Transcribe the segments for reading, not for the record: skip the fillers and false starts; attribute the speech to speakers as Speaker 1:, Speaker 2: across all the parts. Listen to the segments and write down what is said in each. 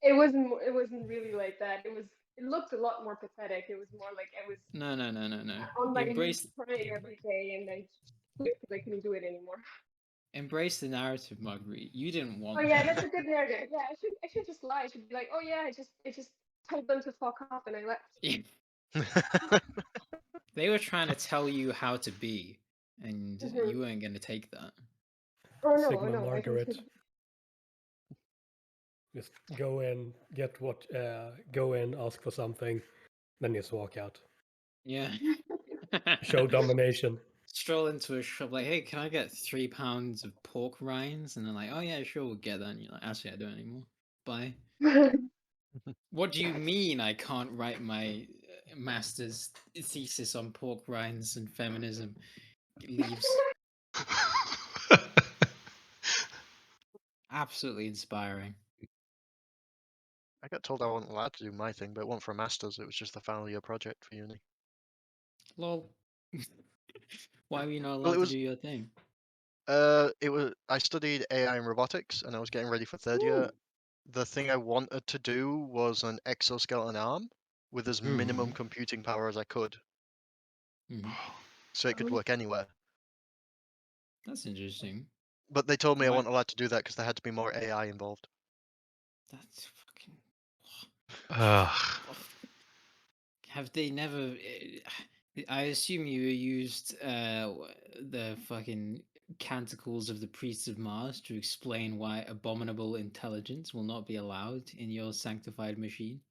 Speaker 1: It wasn't. It wasn't really like that. It was. It looked a lot more pathetic. It was more like I was
Speaker 2: No.
Speaker 1: on my knees
Speaker 2: Embrace
Speaker 1: praying every day, and then quit because I couldn't do it anymore.
Speaker 2: embrace the narrative, Marguerite. You didn't
Speaker 1: Oh
Speaker 2: want
Speaker 1: yeah,
Speaker 2: that.
Speaker 1: that's a good narrative. Yeah, I should just lie. I should be like, oh yeah, I just told them to fuck off and I left.
Speaker 2: They were trying to tell you how to be, and
Speaker 1: Hmm.
Speaker 2: you weren't going to take that.
Speaker 1: Oh no, oh
Speaker 3: Sigma
Speaker 1: no, I don't.
Speaker 3: Margaret. Just go in, get what, go in, ask for something, then just walk out.
Speaker 2: Yeah.
Speaker 3: Show domination.
Speaker 2: Stroll into a shop like, hey, can I get 3 pounds of pork rinds? And they're like, oh yeah, sure, we'll get that. And you're like, actually, I don't anymore. Bye. What do you mean I can't write my master's thesis on pork rinds and feminism? Leaves. Absolutely inspiring.
Speaker 4: I got told I wasn't allowed to do my thing, but it wasn't for a master's. It was just the final year project for uni.
Speaker 2: Lol. Why were you not
Speaker 4: Well,
Speaker 2: allowed to do your thing?
Speaker 4: I studied AI and robotics, and I was getting ready for third year. The thing I wanted to do was an exoskeleton arm with as minimum computing power as I could, so it could work anywhere.
Speaker 2: That's interesting.
Speaker 4: But they told me I
Speaker 2: Why-
Speaker 4: wasn't allowed to do that because there had to be more AI involved.
Speaker 2: That's fucking.
Speaker 5: Ugh.
Speaker 2: Have they never? I assume you used the fucking canticles of the priests of Mars to explain why abominable intelligence will not be allowed in your sanctified machine.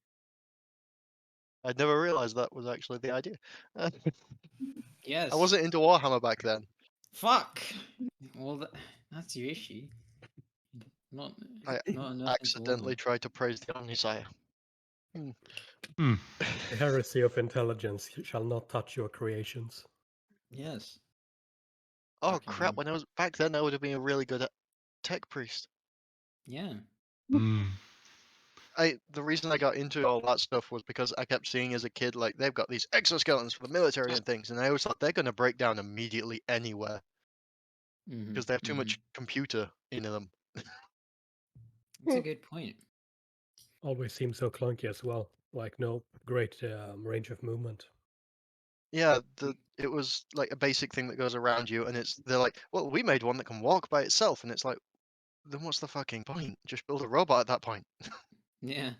Speaker 4: I'd never realized that was actually the idea.
Speaker 2: Yes.
Speaker 4: I wasn't into Warhammer back then.
Speaker 2: Fuck. Well, that's your issue. Not.
Speaker 4: I
Speaker 2: Not enough.
Speaker 4: accidentally tried to praise the Omnisire.
Speaker 3: The heresy of intelligence shall not touch your creations.
Speaker 2: Yes.
Speaker 4: Oh
Speaker 2: Fucking
Speaker 4: crap!
Speaker 2: hell.
Speaker 4: When I was back then, I would have been a really good tech priest.
Speaker 2: Yeah.
Speaker 4: The reason I got into all that stuff was because I kept seeing as a kid, like, they've got these exoskeletons for the military and things, and I always thought they're going to break down immediately anywhere because they have too much computer in them.
Speaker 2: That's a good point.
Speaker 3: Always seems so clunky as well. Like no great range of movement.
Speaker 4: Yeah, it was like a basic thing that goes around you, and they're like, well, we made one that can walk by itself, and it's like, then what's the fucking point? Just build a robot at that point.
Speaker 2: Yeah.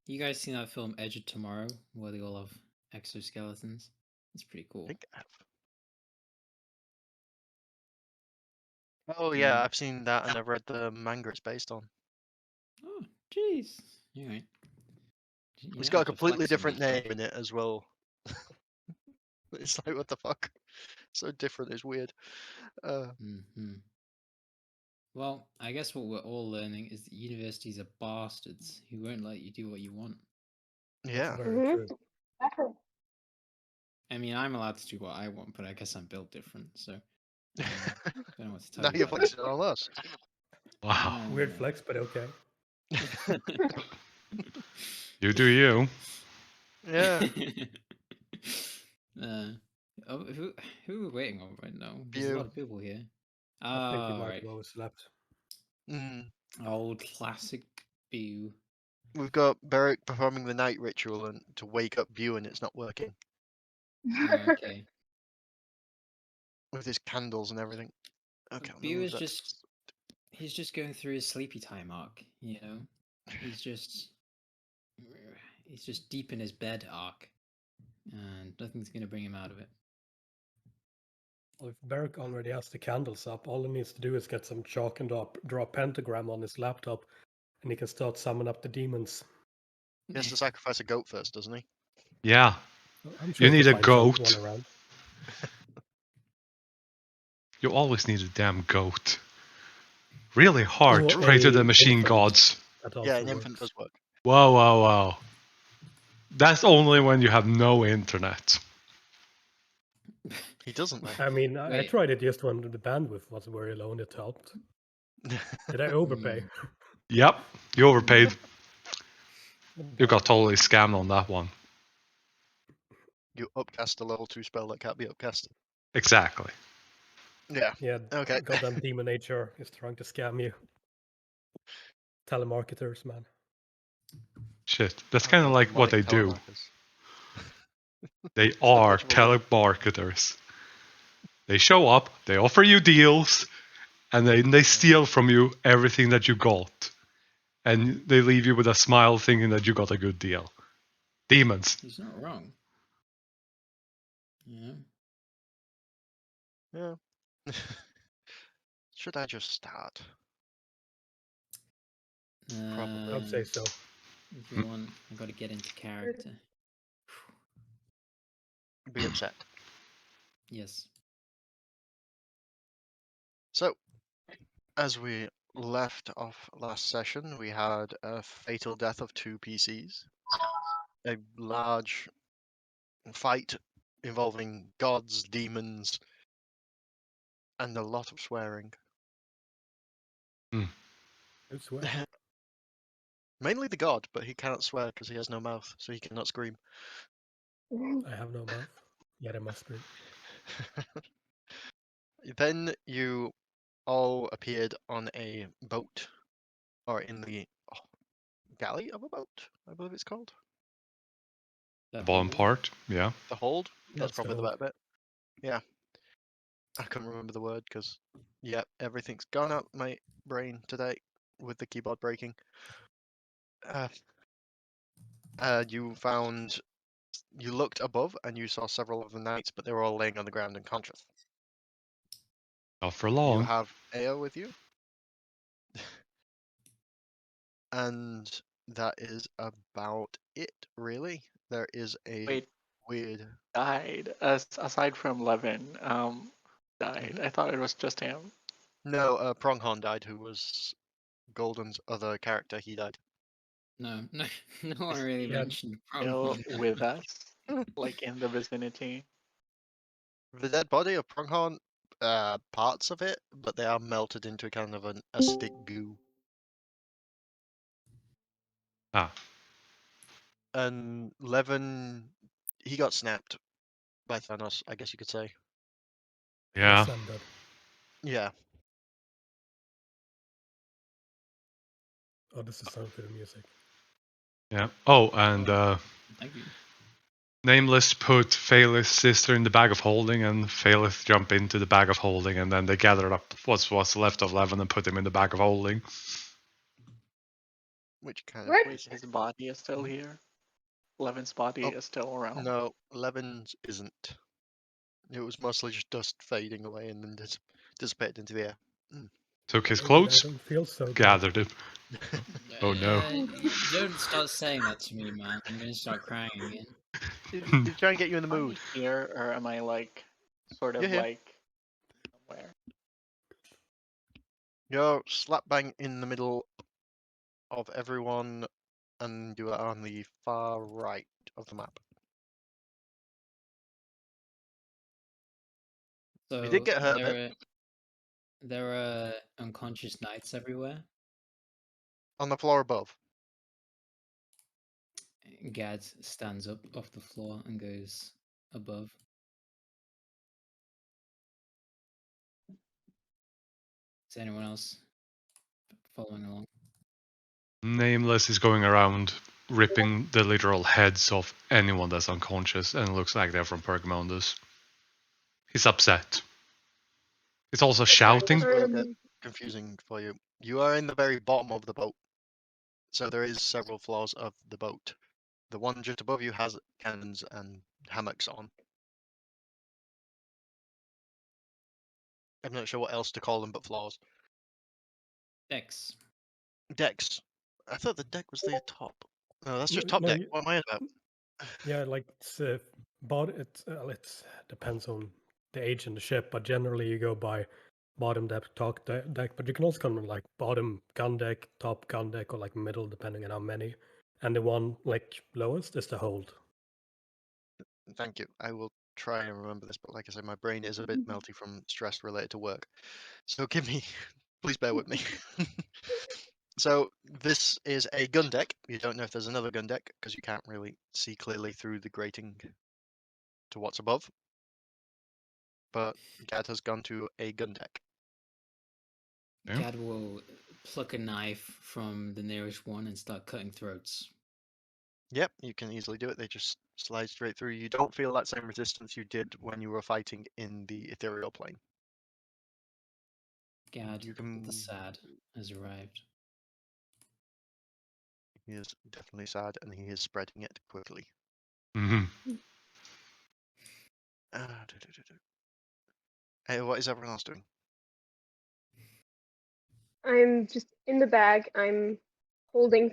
Speaker 2: You guys seen that film Edge of Tomorrow, where they all have exoskeletons? It's pretty cool.
Speaker 4: I think I have. Oh yeah, I've seen that, and I've read the manga it's based on.
Speaker 2: Oh, jeez. Alright.
Speaker 4: It's got a completely different name in it as well. It's like, what the fuck? So different, it's weird.
Speaker 2: Well, I guess what we're all learning is that universities are bastards who won't let you do what you want.
Speaker 4: Yeah.
Speaker 3: That's very true.
Speaker 2: I mean, I'm allowed to do what I want, but I guess I'm built different, so I don't know what to tell
Speaker 4: Now
Speaker 2: you
Speaker 4: you're
Speaker 2: about
Speaker 4: flexing on us.
Speaker 5: Wow.
Speaker 3: Weird flex, but okay.
Speaker 5: You do you.
Speaker 4: Yeah.
Speaker 2: Who are we waiting on right now? There's a lot of people here.
Speaker 3: I think you
Speaker 2: Oh,
Speaker 3: might
Speaker 2: right.
Speaker 3: have overslept.
Speaker 2: Old classic Bew.
Speaker 4: We've got Beric performing the night ritual and to wake up Bew, and it's not working.
Speaker 2: Okay.
Speaker 4: With his candles and everything. Okay.
Speaker 2: Bew is just he's just going through his sleepy time arc, you know? He's just deep in his bed arc. And nothing's gonna bring him out of it.
Speaker 3: Well, if Beric already has the candles up, all he needs to do is get some chalk and draw a pentagram on his laptop, and he can start summoning up the demons.
Speaker 4: He has to sacrifice a goat first, doesn't he?
Speaker 5: Yeah.
Speaker 3: I'm sure
Speaker 5: You need
Speaker 3: can
Speaker 5: a
Speaker 3: find
Speaker 5: goat.
Speaker 3: one around.
Speaker 5: You always need a damn goat. Really hard to
Speaker 3: Or
Speaker 5: pray to the
Speaker 3: a
Speaker 5: machine
Speaker 3: infant.
Speaker 5: gods.
Speaker 3: That also
Speaker 4: Yeah, an
Speaker 3: works.
Speaker 4: infant does work.
Speaker 5: Whoa. That's only when you have no internet.
Speaker 4: He doesn't, though.
Speaker 3: I mean, I
Speaker 2: Wait.
Speaker 3: tried it just when the bandwidth was very low and it helped. Did I overpay?
Speaker 5: Yep, you overpaid. You got totally scammed on that one.
Speaker 4: You upcast a level 2 spell that can't be upcasted.
Speaker 5: Exactly.
Speaker 4: Yeah.
Speaker 3: Yeah,
Speaker 4: Okay.
Speaker 3: goddamn demon nature is trying to scam you. Telemarketers, man.
Speaker 5: Shit, that's
Speaker 4: Oh,
Speaker 5: kind of
Speaker 4: God,
Speaker 5: like what they
Speaker 4: demonic
Speaker 5: do.
Speaker 4: telemarketers.
Speaker 5: They
Speaker 4: not
Speaker 5: are
Speaker 4: much of a word.
Speaker 5: telemarketers. They show up, they offer you deals, and then they steal from you everything that you got. And they leave you with a smile thinking that you got a good deal. Demons.
Speaker 2: He's not wrong. Yeah.
Speaker 4: Yeah. Should I just start? Probably.
Speaker 3: I'd say so.
Speaker 2: If you want, I got to get into character.
Speaker 4: Be upset.
Speaker 2: Yes.
Speaker 4: So, as we left off last session, we had a fatal death of 2 PCs, a large fight involving gods, demons, and a lot of swearing.
Speaker 3: I swear.
Speaker 4: Mainly the god, but he cannot swear because he has no mouth, so he cannot scream.
Speaker 3: I have no mouth, yet I must scream.
Speaker 4: Then you all appeared on a boat, or in the galley of a boat, I believe it's called.
Speaker 5: The bottom part, yeah.
Speaker 4: The hold? That's
Speaker 3: That's the
Speaker 4: probably the
Speaker 3: hold.
Speaker 4: better bit. Yeah. I couldn't remember the word because, yeah, everything's gone out my brain today with the keyboard breaking. You looked above and you saw several of the knights, but they were all laying on the ground unconscious.
Speaker 5: Not for
Speaker 4: You
Speaker 5: long.
Speaker 4: have Ao with you. And that is about it, really. There is a
Speaker 6: Wait,
Speaker 4: weird.
Speaker 6: died. Aside from Levin, died. I thought it was just him.
Speaker 4: No, Pronghorn died, who was Golden's other character. He died.
Speaker 2: No, no one really
Speaker 3: Yeah.
Speaker 2: mentioned
Speaker 6: Still
Speaker 2: Pronghorn.
Speaker 6: with us, like in the vicinity.
Speaker 4: The dead body of Pronghorn, parts of it, but they are melted into kind of an acidic goo.
Speaker 5: Ah,
Speaker 4: And Levin, he got snapped by Thanos, I guess you could say.
Speaker 5: yeah.
Speaker 3: Yes, I'm dead.
Speaker 4: Yeah.
Speaker 3: Oh, this is some good music.
Speaker 5: Yeah. Oh, and
Speaker 2: Thank you.
Speaker 5: Nameless put Phaleth's sister in the bag of holding, and Phaleth jump into the bag of holding, and then they gathered up what's left of Levin and put him in the bag of holding.
Speaker 4: Which kind of.
Speaker 1: What?
Speaker 6: Wait, his body is still here? Levin's body
Speaker 4: Oh,
Speaker 6: is still around.
Speaker 4: No, Levin's isn't. It was mostly just dust fading away and then dissipated into the air.
Speaker 5: Took his
Speaker 3: Oh, good,
Speaker 5: clothes,
Speaker 3: I don't feel so good.
Speaker 5: gathered him. Oh, no.
Speaker 2: Don't start saying that to me, man. I'm gonna start crying again.
Speaker 4: He's trying to get you in the
Speaker 6: Am I
Speaker 4: mood.
Speaker 6: here, or am I like, sort of
Speaker 4: You're here.
Speaker 6: like, somewhere?
Speaker 4: You're slap bang in the middle of everyone, and you are on the far right of the map.
Speaker 2: So
Speaker 4: You did get hurt a bit.
Speaker 2: there are unconscious knights everywhere.
Speaker 4: On the floor above.
Speaker 2: Gad stands up off the floor and goes above. Is anyone else following along?
Speaker 5: Nameless is going around ripping the literal heads off anyone that's unconscious, and it looks like they're from Pergamondus. He's upset. He's also shouting.
Speaker 4: This will get confusing for you. You are in the very bottom of the boat. So there is several floors of the boat. The one just above you has cannons and hammocks on. I'm not sure what else to call them but floors.
Speaker 2: Decks.
Speaker 4: Decks. I thought the deck was the top. No, that's just
Speaker 3: No,
Speaker 4: top
Speaker 3: no,
Speaker 4: deck. What am I about?
Speaker 3: Yeah, like it's it depends on the age and the ship, but generally you go by bottom deck, top deck. But you can also come like bottom gun deck, top gun deck, or like middle, depending on how many. And the one like lowest is the hold.
Speaker 4: Thank you. I will try and remember this, but like I said, my brain is a bit melty from stress related to work. So please bear with me. So this is a gun deck. You don't know if there's another gun deck because you can't really see clearly through the grating to what's above. But Gad has gone to a gun deck.
Speaker 5: Yeah.
Speaker 2: Gad will pluck a knife from the nearest one and start cutting throats.
Speaker 4: Yep, you can easily do it. They just slide straight through. You don't feel that same resistance you did when you were fighting in the ethereal plane.
Speaker 2: Gad,
Speaker 4: You
Speaker 2: the
Speaker 4: can.
Speaker 2: sad has arrived.
Speaker 4: He is definitely sad, and he is spreading it quickly.
Speaker 5: Hmm.
Speaker 4: Hey, what is everyone else doing?
Speaker 1: I'm just in the bag. I'm holding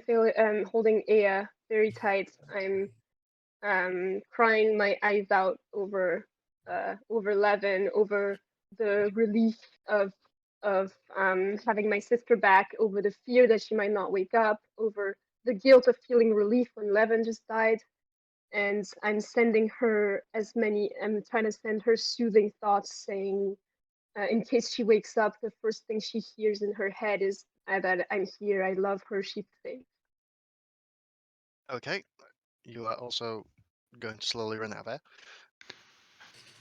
Speaker 1: Aya very tight. I'm crying my eyes out over Levin, over the relief of having my sister back, over the fear that she might not wake up, over the guilt of feeling relief when Levin just died. And I'm trying to send her soothing thoughts, saying, in case she wakes up, the first thing she hears in her head is that I'm here, I love her, she's safe.
Speaker 4: Okay, you are also going to slowly run out of air.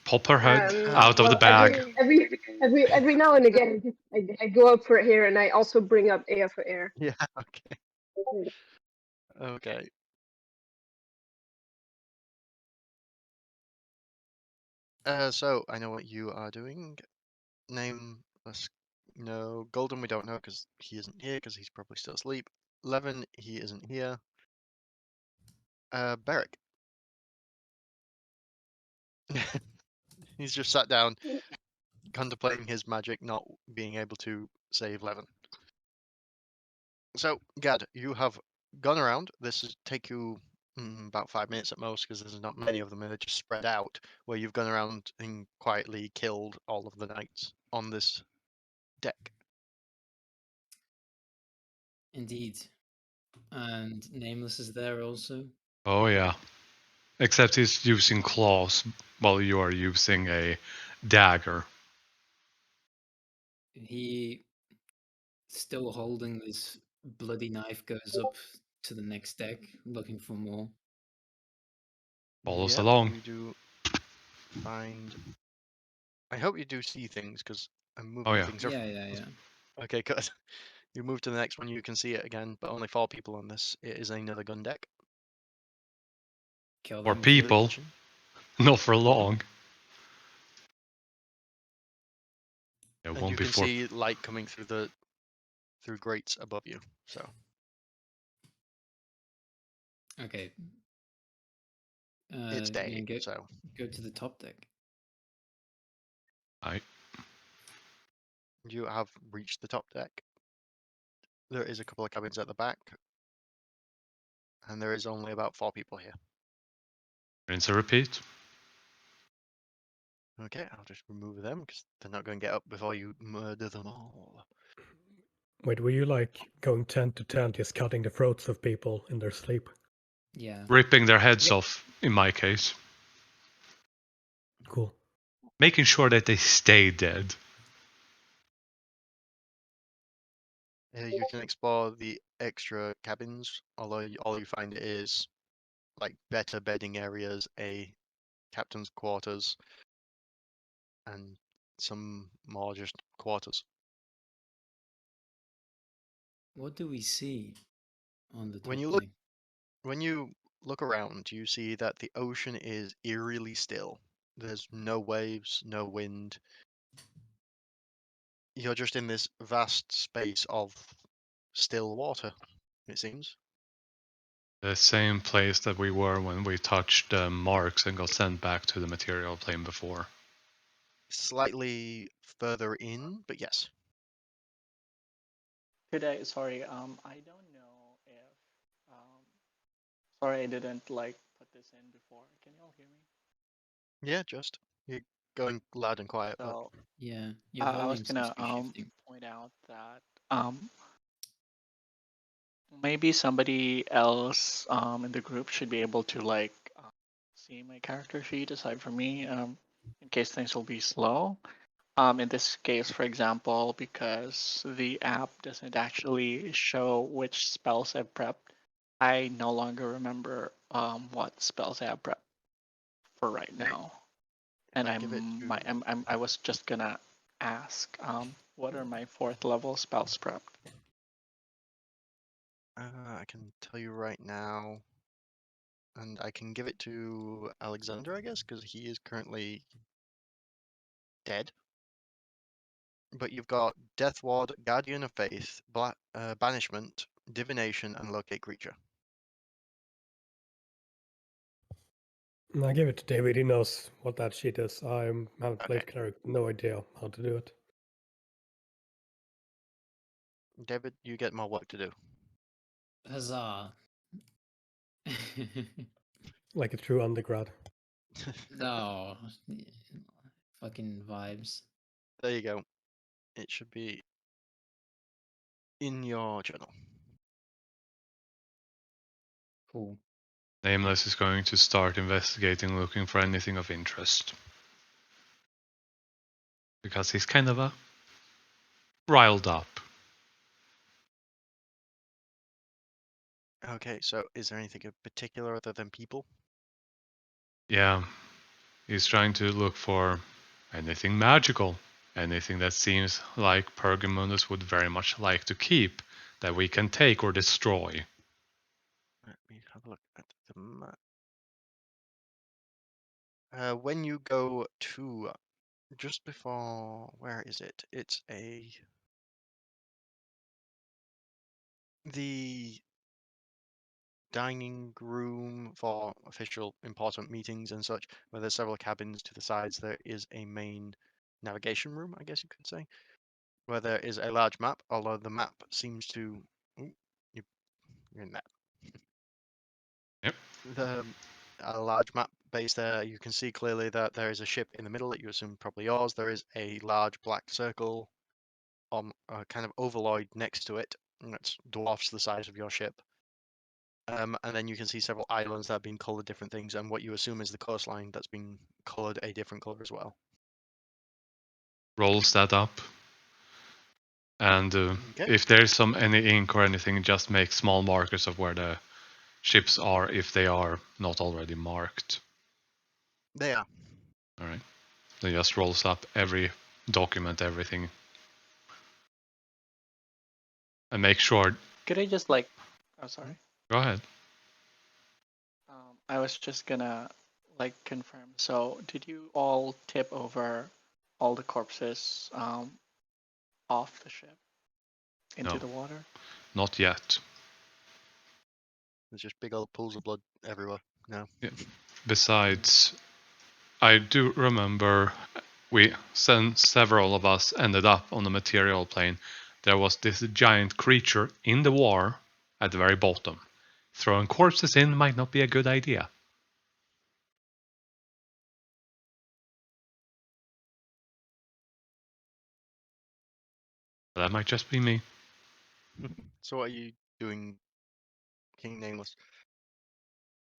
Speaker 5: Pop her head out of the
Speaker 1: Well,
Speaker 5: bag.
Speaker 1: every now and again, I go up for air, and I also bring up Aya for air.
Speaker 4: Yeah, okay. Okay. So I know what you are doing. Name us. No, Golden we don't know because he isn't here because he's probably still asleep. Levin, he isn't here. Beric. He's just sat down, contemplating his magic, not being able to save Levin. So, Gad, you have gone around. This is take you about 5 minutes at most because there's not many of them and they're just spread out. Where you've gone around and quietly killed all of the knights on this deck.
Speaker 2: Indeed. And Nameless is there also.
Speaker 5: Oh yeah. Except he's using claws while you are using a dagger.
Speaker 2: He, still holding this bloody knife, goes up to the next deck looking for more.
Speaker 5: Follows
Speaker 4: Yep,
Speaker 5: along.
Speaker 4: you do find. I hope you do see things because I'm moving
Speaker 5: Oh yeah.
Speaker 4: things
Speaker 2: Yeah,
Speaker 4: around.
Speaker 2: yeah, yeah.
Speaker 4: Okay, good. You move to the next one, you can see it again, but only 4 people on this. It is another gun deck.
Speaker 2: Kill
Speaker 5: Or
Speaker 2: them.
Speaker 4: Into the
Speaker 5: people.
Speaker 4: kitchen.
Speaker 5: Not for long. It
Speaker 4: And
Speaker 5: won't
Speaker 4: you
Speaker 5: be
Speaker 4: can
Speaker 5: for.
Speaker 4: see light coming through grates above you. So
Speaker 2: Okay.
Speaker 4: it's day.
Speaker 2: Yeah,
Speaker 4: So
Speaker 2: go to the top deck.
Speaker 5: Aye.
Speaker 4: you have reached the top deck. There is a couple of cabins at the back, and there is only about 4 people here.
Speaker 5: Rinse and repeat.
Speaker 4: Okay, I'll just remove them because they're not going to get up before you murder them all.
Speaker 3: Wait, were you like going tent to tent, just cutting the throats of people in their sleep?
Speaker 2: Yeah.
Speaker 5: Ripping their heads
Speaker 4: Yep.
Speaker 5: off, in my case.
Speaker 3: Cool.
Speaker 5: Making sure that they stay dead.
Speaker 4: You can explore the extra cabins, although all you find is like better bedding areas, a captain's quarters, and some more just quarters.
Speaker 2: What do we see on the top
Speaker 4: When you
Speaker 2: deck?
Speaker 4: look around, you see that the ocean is eerily still. There's no waves, no wind. You're just in this vast space of still water, it seems.
Speaker 5: The same place that we were when we touched the marks and got sent back to the material plane before.
Speaker 4: Slightly further in, but yes.
Speaker 6: Sorry, I don't know if, sorry I didn't like put this in before. Can you all hear me?
Speaker 4: Yeah, just. You're going loud and quiet, but
Speaker 6: So,
Speaker 2: Yeah, your
Speaker 6: I was
Speaker 2: volume seems
Speaker 6: gonna
Speaker 2: to be shifting.
Speaker 6: point out that maybe somebody else in the group should be able to like see my character sheet aside from me, in case things will be slow. In this case, for example, because the app doesn't actually show which spells I've prepped, I no longer remember what spells I have prepped for right now. And
Speaker 4: I give it to.
Speaker 6: I was just gonna ask, what are my 4th level spells prepped?
Speaker 4: I can tell you right now. And I can give it to Alexander, I guess, because he is currently dead. But you've got Death Ward, Guardian of Faith, Banishment, Divination, and Locate Creature.
Speaker 3: I give it to David. He knows what that sheet is. I haven't played
Speaker 4: Okay.
Speaker 3: Cleric. No idea how to do it.
Speaker 4: David, you get more work to do.
Speaker 2: Huzzah.
Speaker 3: Like a true undergrad.
Speaker 2: No. Fucking vibes.
Speaker 4: There you go. It should be in your journal.
Speaker 2: Cool.
Speaker 5: Nameless is going to start investigating, looking for anything of interest. Because he's kind of riled up.
Speaker 4: Okay, so is there anything in particular other than people?
Speaker 5: Yeah, he's trying to look for anything magical. Anything that seems like Pergamonus would very much like to keep, that we can take or destroy.
Speaker 4: Let me have a look at the map. When you go to just before, where is it? It's the dining room for official important meetings and such, where there's several cabins to the sides. There is a main navigation room, I guess you could say, where there is a large map, although the map seems to... Ooh, you're in that.
Speaker 5: Yep.
Speaker 4: A large map base there. You can see clearly that there is a ship in the middle that you assume probably yours. There is a large black circle on a kind of ovoid next to it, and that dwarfs the size of your ship. And then you can see several islands that have been colored different things, and what you assume is the coastline that's been colored a different color as well.
Speaker 5: Rolls that up. And
Speaker 4: Okay.
Speaker 5: if there's any ink or anything, just make small markers of where the ships are if they are not already marked.
Speaker 4: They are.
Speaker 5: Alright. Then just rolls up every document, everything. And make sure.
Speaker 6: Could I just like? Oh, sorry.
Speaker 5: Go ahead.
Speaker 6: I was just gonna like confirm. So, did you all tip over all the corpses off the ship into
Speaker 5: No.
Speaker 6: the water?
Speaker 5: Not yet.
Speaker 4: There's just big old pools of blood everywhere. No.
Speaker 5: Yeah. Besides, I do remember several of us ended up on the material plane. There was this giant creature in the war at the very bottom. Throwing corpses in might not be a good idea. But that might just be me.
Speaker 4: So what are you doing, King Nameless?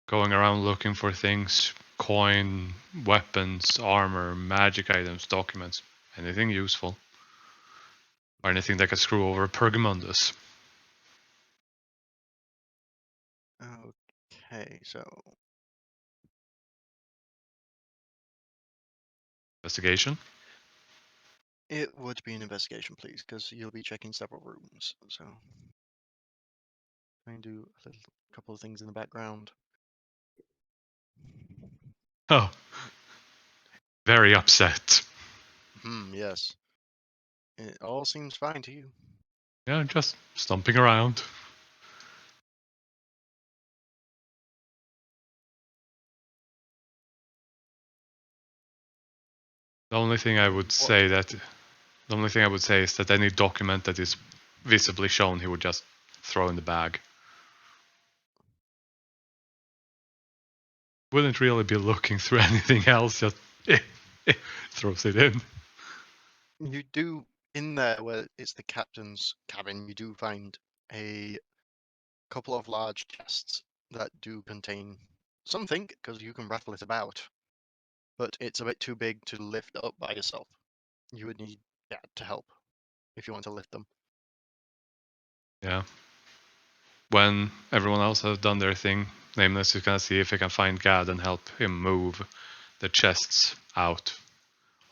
Speaker 5: Going around looking for things, coin, weapons, armor, magic items, documents, anything useful. Or anything that could screw over Pergamundus.
Speaker 4: Okay, so
Speaker 5: Investigation?
Speaker 4: it would be an investigation, please, because you'll be checking several rooms. So try and do a couple of things in the background.
Speaker 5: Oh. Very upset.
Speaker 4: Yes. It all seems fine to you.
Speaker 5: Yeah, just stomping around. The only thing I would say is that any document that is visibly shown, he would just throw in the bag. Wouldn't really be looking through anything else, just throws it in.
Speaker 4: You do, in there where it's the captain's cabin, you do find a couple of large chests that do contain something, because you can rattle it about. But it's a bit too big to lift up by yourself. You would need Gad to help if you want to lift them.
Speaker 5: Yeah. When everyone else has done their thing, Nameless is gonna see if he can find Gad and help him move the chests out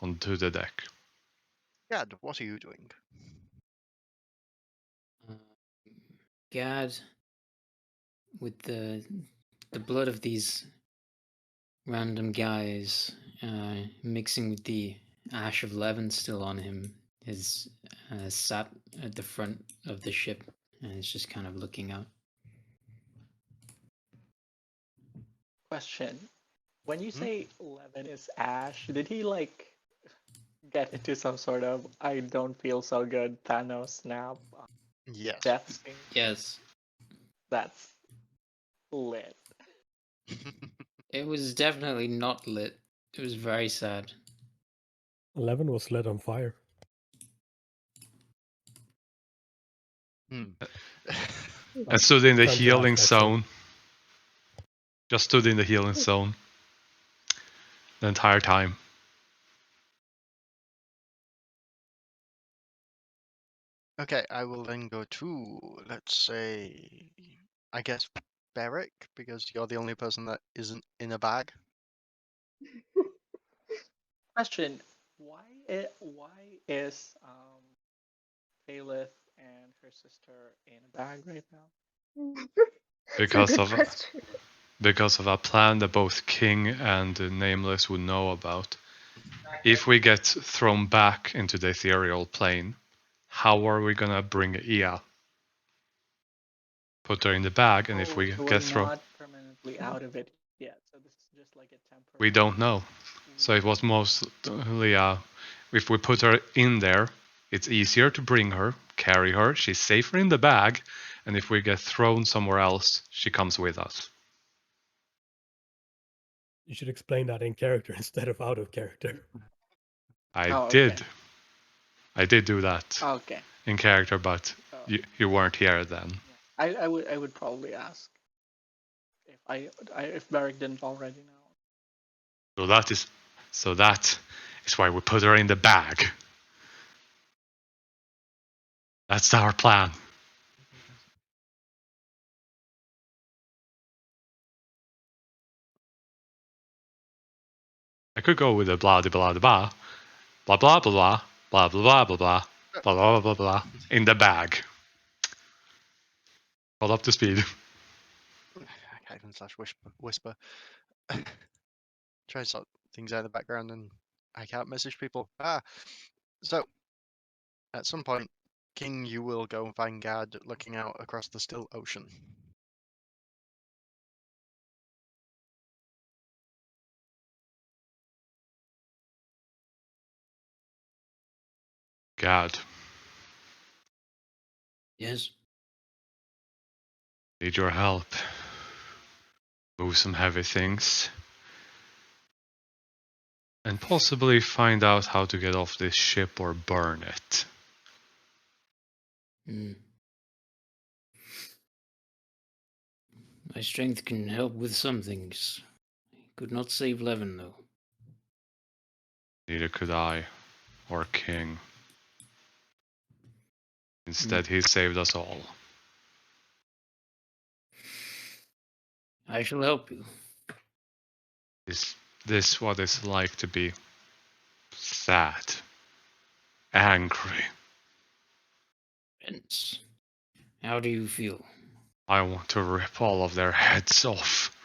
Speaker 5: onto the deck.
Speaker 4: Gad, what are you doing?
Speaker 2: Gad, with the the blood of these random guys mixing with the ash of Levin still on him is sat at the front of the ship and is just kind of looking out.
Speaker 6: Question. When you
Speaker 4: Hmm?
Speaker 6: say Levin is Ash, did he like get into some sort of I don't feel so good Thanos snap
Speaker 4: Yes.
Speaker 6: death scene?
Speaker 2: Yes,
Speaker 6: That's lit.
Speaker 2: it was definitely not lit. It was very sad.
Speaker 3: 11 was lit on fire.
Speaker 4: Hmm.
Speaker 5: I stood in the
Speaker 3: Turn to
Speaker 5: healing
Speaker 3: ash next time.
Speaker 5: zone. Just stood in the healing zone the entire time.
Speaker 4: Okay, I will then go to, let's say, I guess Beric, because you're the only person that isn't in a bag.
Speaker 6: Question. Why is Faelith and her sister in a bag right now?
Speaker 1: It's a good
Speaker 5: Because
Speaker 1: question.
Speaker 5: of a plan that both King and Nameless would know about. If we get thrown back into the ethereal plane, how are we gonna bring Ia? Put her in the bag, and if we
Speaker 6: So we're
Speaker 5: get thrown,
Speaker 6: not permanently out of it yet. So this is just like a temporary.
Speaker 5: we don't know. So it was mostly if we put her in there, it's easier to bring her, carry her. She's safer in the bag, and if we get thrown somewhere else, she comes with us.
Speaker 3: You should explain that in character instead of out of character.
Speaker 5: I
Speaker 6: Oh, okay.
Speaker 5: did. I did do that
Speaker 6: Okay.
Speaker 5: in character, but
Speaker 6: So,
Speaker 5: you weren't here then.
Speaker 6: yeah. I would probably ask if if Beric didn't already know.
Speaker 5: So that is why we put her in the bag. That's our plan. I could go with a blah de blah de blah, blah blah blah blah blah blah blah blah blah blah blah blah blah in the bag. All up to speed.
Speaker 4: I can't even slash whisper. Try to sort things out in the background, and I can't message people. So at some point, King, you will go vanguard, looking out across the still ocean.
Speaker 5: God,
Speaker 2: Yes.
Speaker 5: need your help. Move some heavy things. And possibly find out how to get off this ship or burn it.
Speaker 2: Hmm. My strength can help with some things. Could not save Levin, though.
Speaker 5: Neither could I, or King. Instead, he saved us all.
Speaker 2: I shall help you.
Speaker 5: Is this what it's like to be sad, angry?
Speaker 2: Vince, how do you feel?
Speaker 5: I want to rip all of their heads off.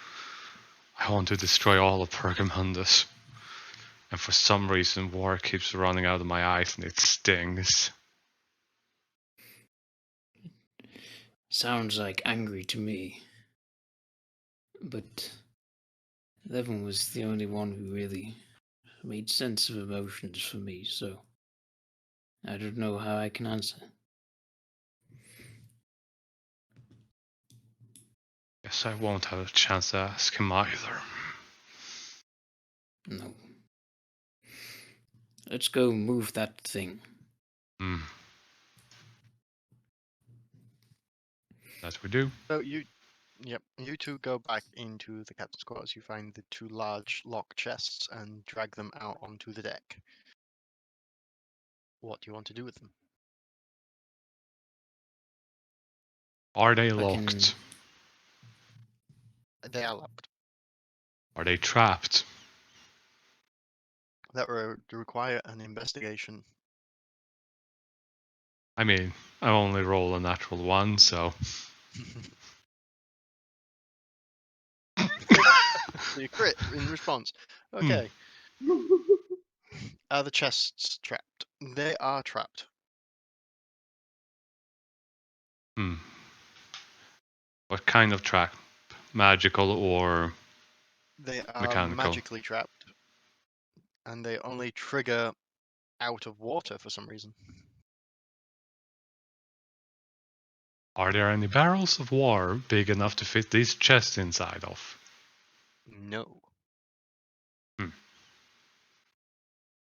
Speaker 5: I want to destroy all of Pergamundus. And for some reason, war keeps running out of my eyes and it stings.
Speaker 2: Sounds like angry to me. But Levin was the only one who really made sense of emotions for me, so I don't know how I can answer.
Speaker 5: Guess I won't have a chance to ask him either.
Speaker 2: No. Let's go move that thing.
Speaker 5: That we do.
Speaker 4: So you two go back into the captain's quarters. You find the two large lock chests and drag them out onto the deck. What do you want to do with them?
Speaker 5: Are they
Speaker 2: I can-
Speaker 5: locked?
Speaker 4: They are locked.
Speaker 5: Are they trapped?
Speaker 4: That would require an investigation.
Speaker 5: I mean, I only roll a natural one, so
Speaker 4: actually a crit in response. Okay. Are the chests trapped? They are trapped.
Speaker 5: Hmm. What kind of trap? Magical or
Speaker 4: They are
Speaker 5: mechanical?
Speaker 4: magically trapped. And they only trigger out of water for some reason.
Speaker 5: Are there any barrels of war big enough to fit these chests inside of?
Speaker 4: No.
Speaker 5: Hmm.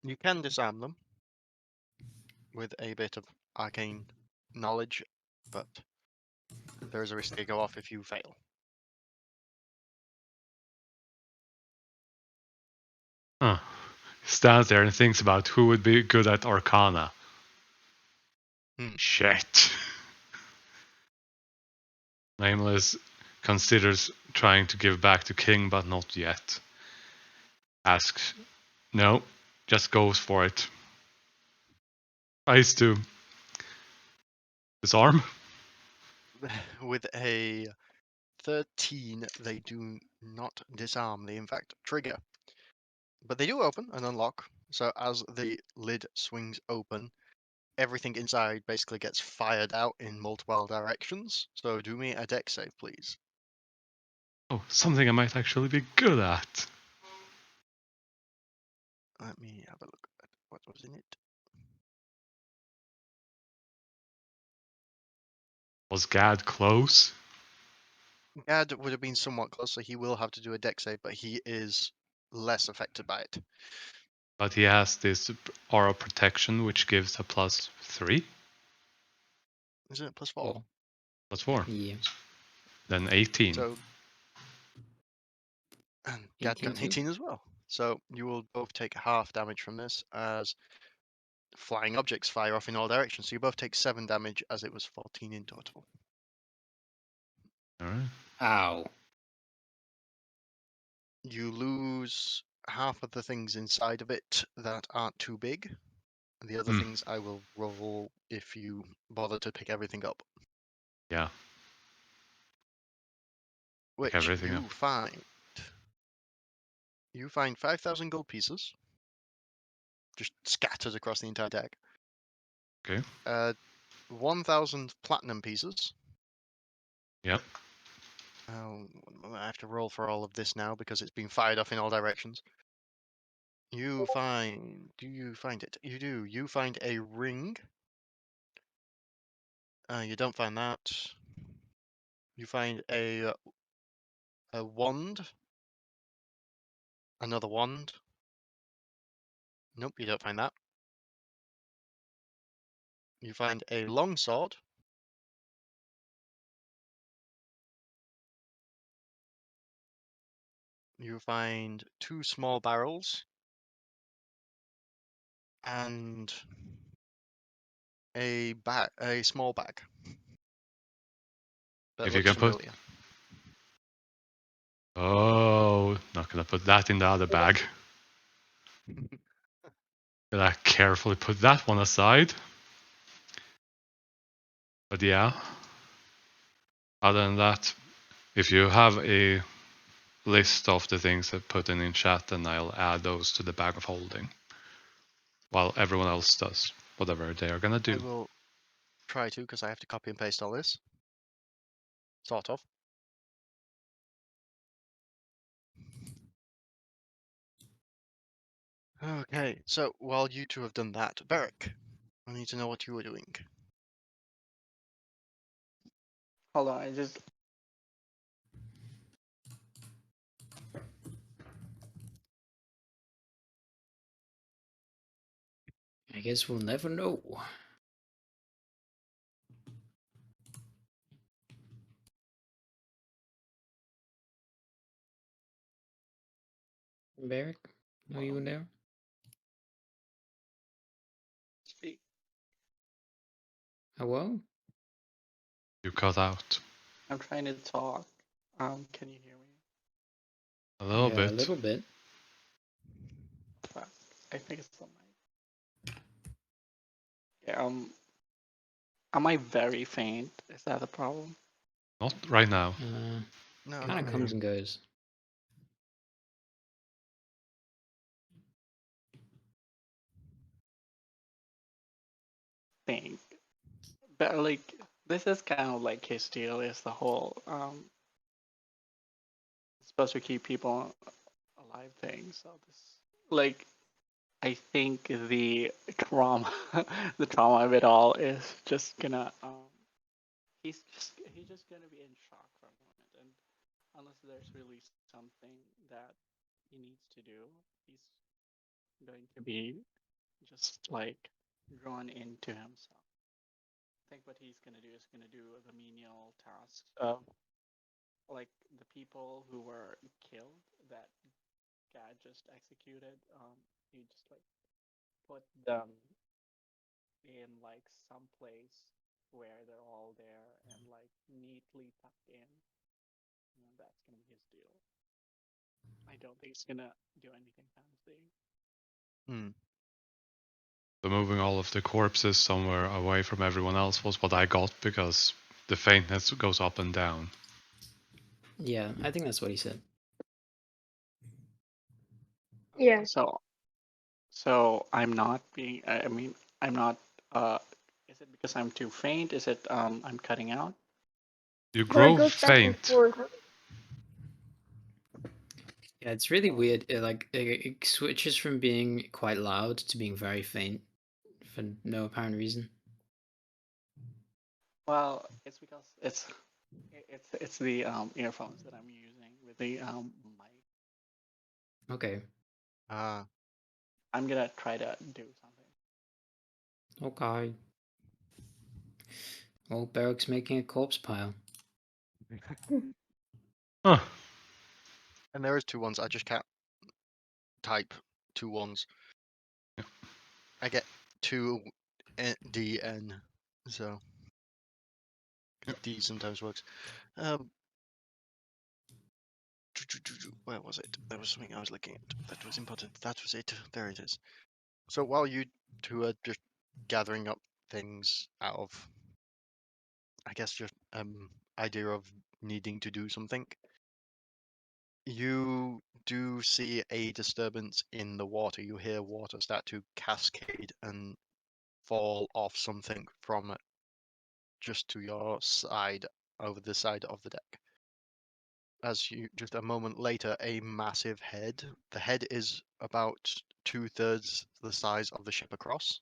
Speaker 4: You can disarm them with a bit of arcane knowledge, but there is a risk they go off if you fail.
Speaker 5: Huh. He stands there and thinks about who would be good at Arcana. Shit. Nameless considers trying to give back to King, but not yet. Asks, no, just goes for it. Tries to disarm.
Speaker 4: With a 13, they do not disarm. They, in fact, trigger. But they do open and unlock. So as the lid swings open, everything inside basically gets fired out in multiple directions. So do me a dex save, please.
Speaker 5: Oh, something I might actually be good at.
Speaker 4: Let me have a look at what was in it.
Speaker 5: Was Gad close?
Speaker 4: Gad would have been somewhat close, so he will have to do a dex save, but he is less affected by it.
Speaker 5: But he has this aura protection, which gives a +3?
Speaker 4: Isn't it +4?
Speaker 5: +4.
Speaker 2: Yeah.
Speaker 5: Then 18.
Speaker 4: So, and Gad got
Speaker 2: 18 too?
Speaker 4: 18 as well. So you will both take half damage from this as flying objects fire off in all directions. So you both take 7 damage as it was 14 in total.
Speaker 5: Alright.
Speaker 2: Ow.
Speaker 4: You lose half of the things inside of it that aren't too big. The other things I will roll if you bother to pick everything up.
Speaker 5: Yeah.
Speaker 4: Which
Speaker 5: everything
Speaker 4: you
Speaker 5: up.
Speaker 4: find. You find 5,000 gold pieces. Just scattered across the entire deck.
Speaker 5: Okay.
Speaker 4: 1,000 platinum pieces.
Speaker 5: Yep.
Speaker 4: I have to roll for all of this now because it's been fired off in all directions. You find... Do you find it? You do. You find a ring. You don't find that. You find a wand. Another wand. Nope, you don't find that. You find a longsword. You find 2 small barrels. And a small bag. That
Speaker 5: If you
Speaker 4: looks
Speaker 5: can put...
Speaker 4: familiar.
Speaker 5: Oh, not gonna put that in the other bag. Gotta carefully put that one aside. But yeah. Other than that, if you have a list of the things I've put in chat, then I'll add those to the bag of holding. While everyone else does whatever they are gonna do.
Speaker 4: I will try to, because I have to copy and paste all this. Sort of. Okay, so while you two have done that, Beric, I need to know what you were doing.
Speaker 6: Hold on, I just
Speaker 2: I guess we'll never know. Barrick? Are you in there?
Speaker 6: speak.
Speaker 2: Hello?
Speaker 5: You cut out.
Speaker 6: I'm trying to talk. Can you hear me?
Speaker 5: A little
Speaker 2: Yeah,
Speaker 5: bit.
Speaker 2: a little bit.
Speaker 6: Fuck. I think it's the mic. Yeah, am I very faint? Is that a problem?
Speaker 5: Not right now.
Speaker 4: No,
Speaker 2: Kind of
Speaker 4: not
Speaker 2: comes
Speaker 4: here.
Speaker 2: and goes.
Speaker 6: think, but like this is kind of like his deal is the whole supposed to keep people alive thing. So this like I think the trauma the trauma of it all is just gonna he's just gonna be in shock for a moment, and unless there's really something that he needs to do, he's going to be just like drawn into himself. I think what he's gonna do is gonna do the menial tasks of like the people who were killed that Gad just executed. He just like put them in like some place where they're all there and like neatly tucked in. And that's gonna be his deal. I don't think he's gonna do anything fancy.
Speaker 5: So moving all of the corpses somewhere away from everyone else was what I got, because the faintness goes up and down.
Speaker 2: Yeah, I think that's what he said.
Speaker 1: Yeah.
Speaker 6: So I'm not being. I mean, I'm not. Is it because I'm too faint? Is it I'm cutting out?
Speaker 5: You
Speaker 1: Well, it
Speaker 5: grow
Speaker 1: goes back and
Speaker 5: faint.
Speaker 1: forth.
Speaker 2: Yeah, it's really weird. It switches from being quite loud to being very faint for no apparent reason.
Speaker 6: Well, it's because it's the earphones that I'm using with the mic.
Speaker 2: Okay.
Speaker 6: I'm gonna try to do something.
Speaker 2: Okay. Well, Barrick's making a corpse pile.
Speaker 5: Huh.
Speaker 4: And there is 2 1s. I just can't type 2 1s.
Speaker 5: Yeah.
Speaker 4: I get 2 DN, so D sometimes works. Where was it? There was something I was looking at that was important. That was it. There it is. So while you 2 are just gathering up things out of, I guess, your idea of needing to do something, you do see a disturbance in the water. You hear water start to cascade and fall off something from it just to your side, over the side of the deck. As you, just a moment later, a massive head. The head is about 2/3 the size of the ship across.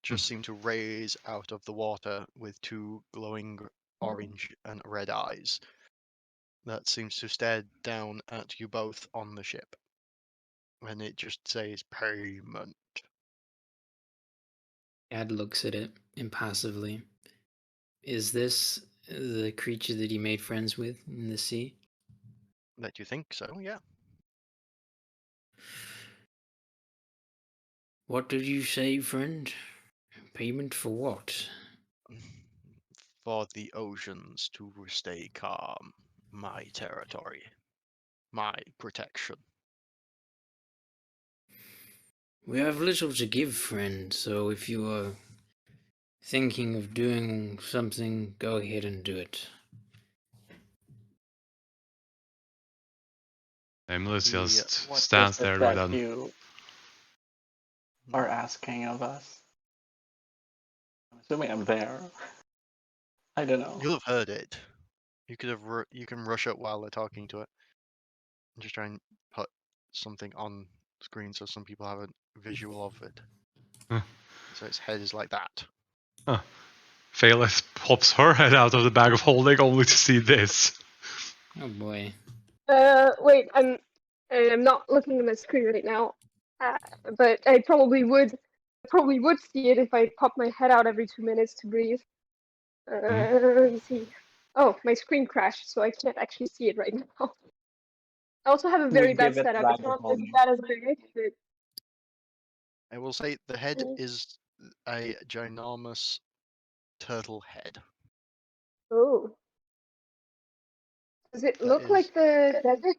Speaker 4: Just seem to raise out of the water with 2 glowing orange and red eyes. That seems to stare down at you both on the ship. And it just says payment.
Speaker 2: Gad looks at it impassively. Is this the creature that he made friends with in the sea?
Speaker 4: That you think so, yeah.
Speaker 2: What did you say, friend? Payment for what?
Speaker 4: For the oceans to stay calm. My territory. My protection.
Speaker 2: We have little to give, friend, so if you are thinking of doing something, go ahead and do it.
Speaker 5: Nameless
Speaker 4: The,
Speaker 5: just
Speaker 6: What
Speaker 5: stands
Speaker 6: is it
Speaker 5: there with
Speaker 6: that
Speaker 5: an.
Speaker 6: you are asking of us? I'm assuming I'm there. I don't know.
Speaker 4: You'll have heard it. You could have. You can rush it while they're talking to it. And just try and put something on screen so some people have a visual of it.
Speaker 5: Huh.
Speaker 4: So its head is like that.
Speaker 5: Huh. Phaelith pops her head out of the bag of holding only to see this.
Speaker 2: Oh boy.
Speaker 1: Wait, I'm not looking at my screen right now. But I probably would see it if I pop my head out every 2 minutes to breathe. Let me see. Oh, my screen crashed, so I can't actually see it right now. I also have a very
Speaker 6: We
Speaker 1: bad
Speaker 6: give it
Speaker 1: setup.
Speaker 6: back
Speaker 1: It's
Speaker 6: to
Speaker 1: not as
Speaker 6: Holden.
Speaker 1: bad as I but
Speaker 4: I will say the head is a ginormous turtle head.
Speaker 1: oh. Does it
Speaker 4: That
Speaker 1: look
Speaker 4: is.
Speaker 1: like the desert?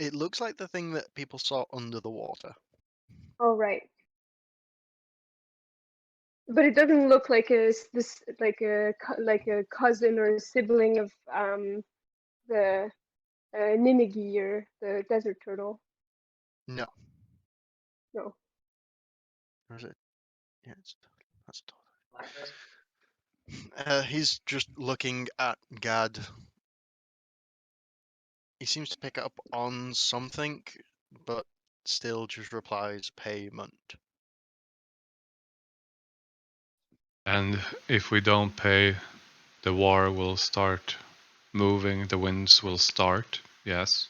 Speaker 4: It looks like the thing that people saw under the water.
Speaker 1: Oh, right. But it doesn't look like like a cousin or a sibling of the Ninigi or the desert turtle.
Speaker 4: No.
Speaker 1: No.
Speaker 4: Or is it? Yeah, it's He's just looking at Gad. He seems to pick up on something, but still just replies payment.
Speaker 5: And if we don't pay, the war will start moving, the winds will start, yes.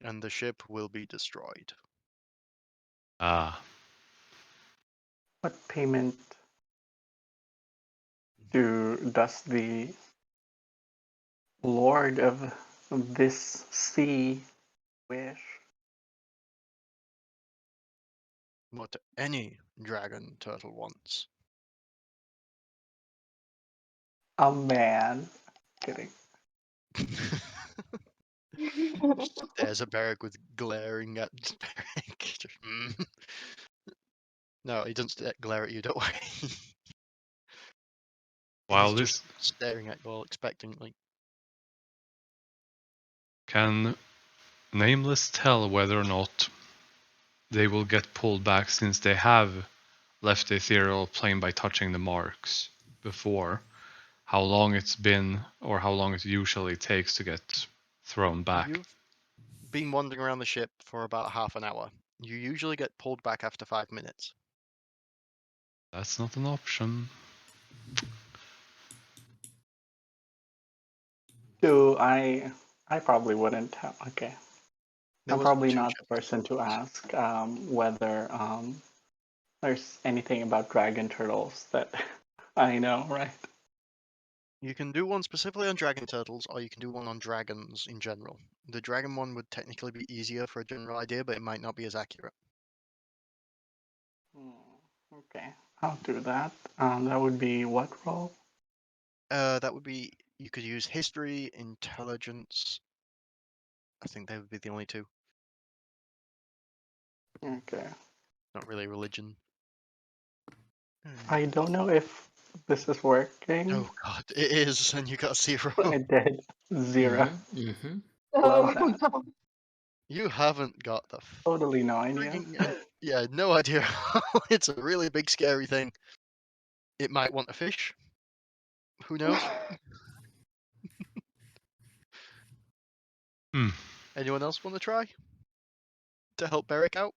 Speaker 4: And the ship will be destroyed.
Speaker 5: Ah,
Speaker 6: What payment does the Lord of this sea wish?
Speaker 4: What any dragon turtle wants.
Speaker 6: A man. Kidding.
Speaker 4: There's a Beric with glaring at Beric. Just, No, he doesn't glare at you, don't worry.
Speaker 5: while
Speaker 4: He's
Speaker 5: this
Speaker 4: just staring at you all expectantly.
Speaker 5: can Nameless tell whether or not they will get pulled back, since they have left the ethereal plane by touching the marks before, how long it's been or how long it usually takes to get thrown back.
Speaker 4: You've been wandering around the ship for about half an hour. You usually get pulled back after 5 minutes.
Speaker 5: That's not an option.
Speaker 6: Do I probably wouldn't have. Okay.
Speaker 4: There
Speaker 6: I'm
Speaker 4: was
Speaker 6: probably
Speaker 4: 2
Speaker 6: not the
Speaker 4: ships.
Speaker 6: person to ask whether there's anything about dragon turtles that I know, right?
Speaker 4: You can do one specifically on dragon turtles, or you can do one on dragons in general. The dragon one would technically be easier for a general idea, but it might not be as accurate.
Speaker 6: Okay, I'll do that. That would be what roll?
Speaker 4: That would be, you could use history, intelligence. I think they would be the only 2.
Speaker 6: Okay.
Speaker 4: Not really religion.
Speaker 6: I don't know if this is working.
Speaker 4: Oh god, it is, and you got a 0.
Speaker 6: I did 0. Love
Speaker 1: Oh,
Speaker 6: that.
Speaker 1: no.
Speaker 4: You haven't got the
Speaker 6: Totally no idea.
Speaker 4: yeah, no idea. It's a really big, scary thing. It might want a fish. Who knows? Anyone else want to try to help Beric out?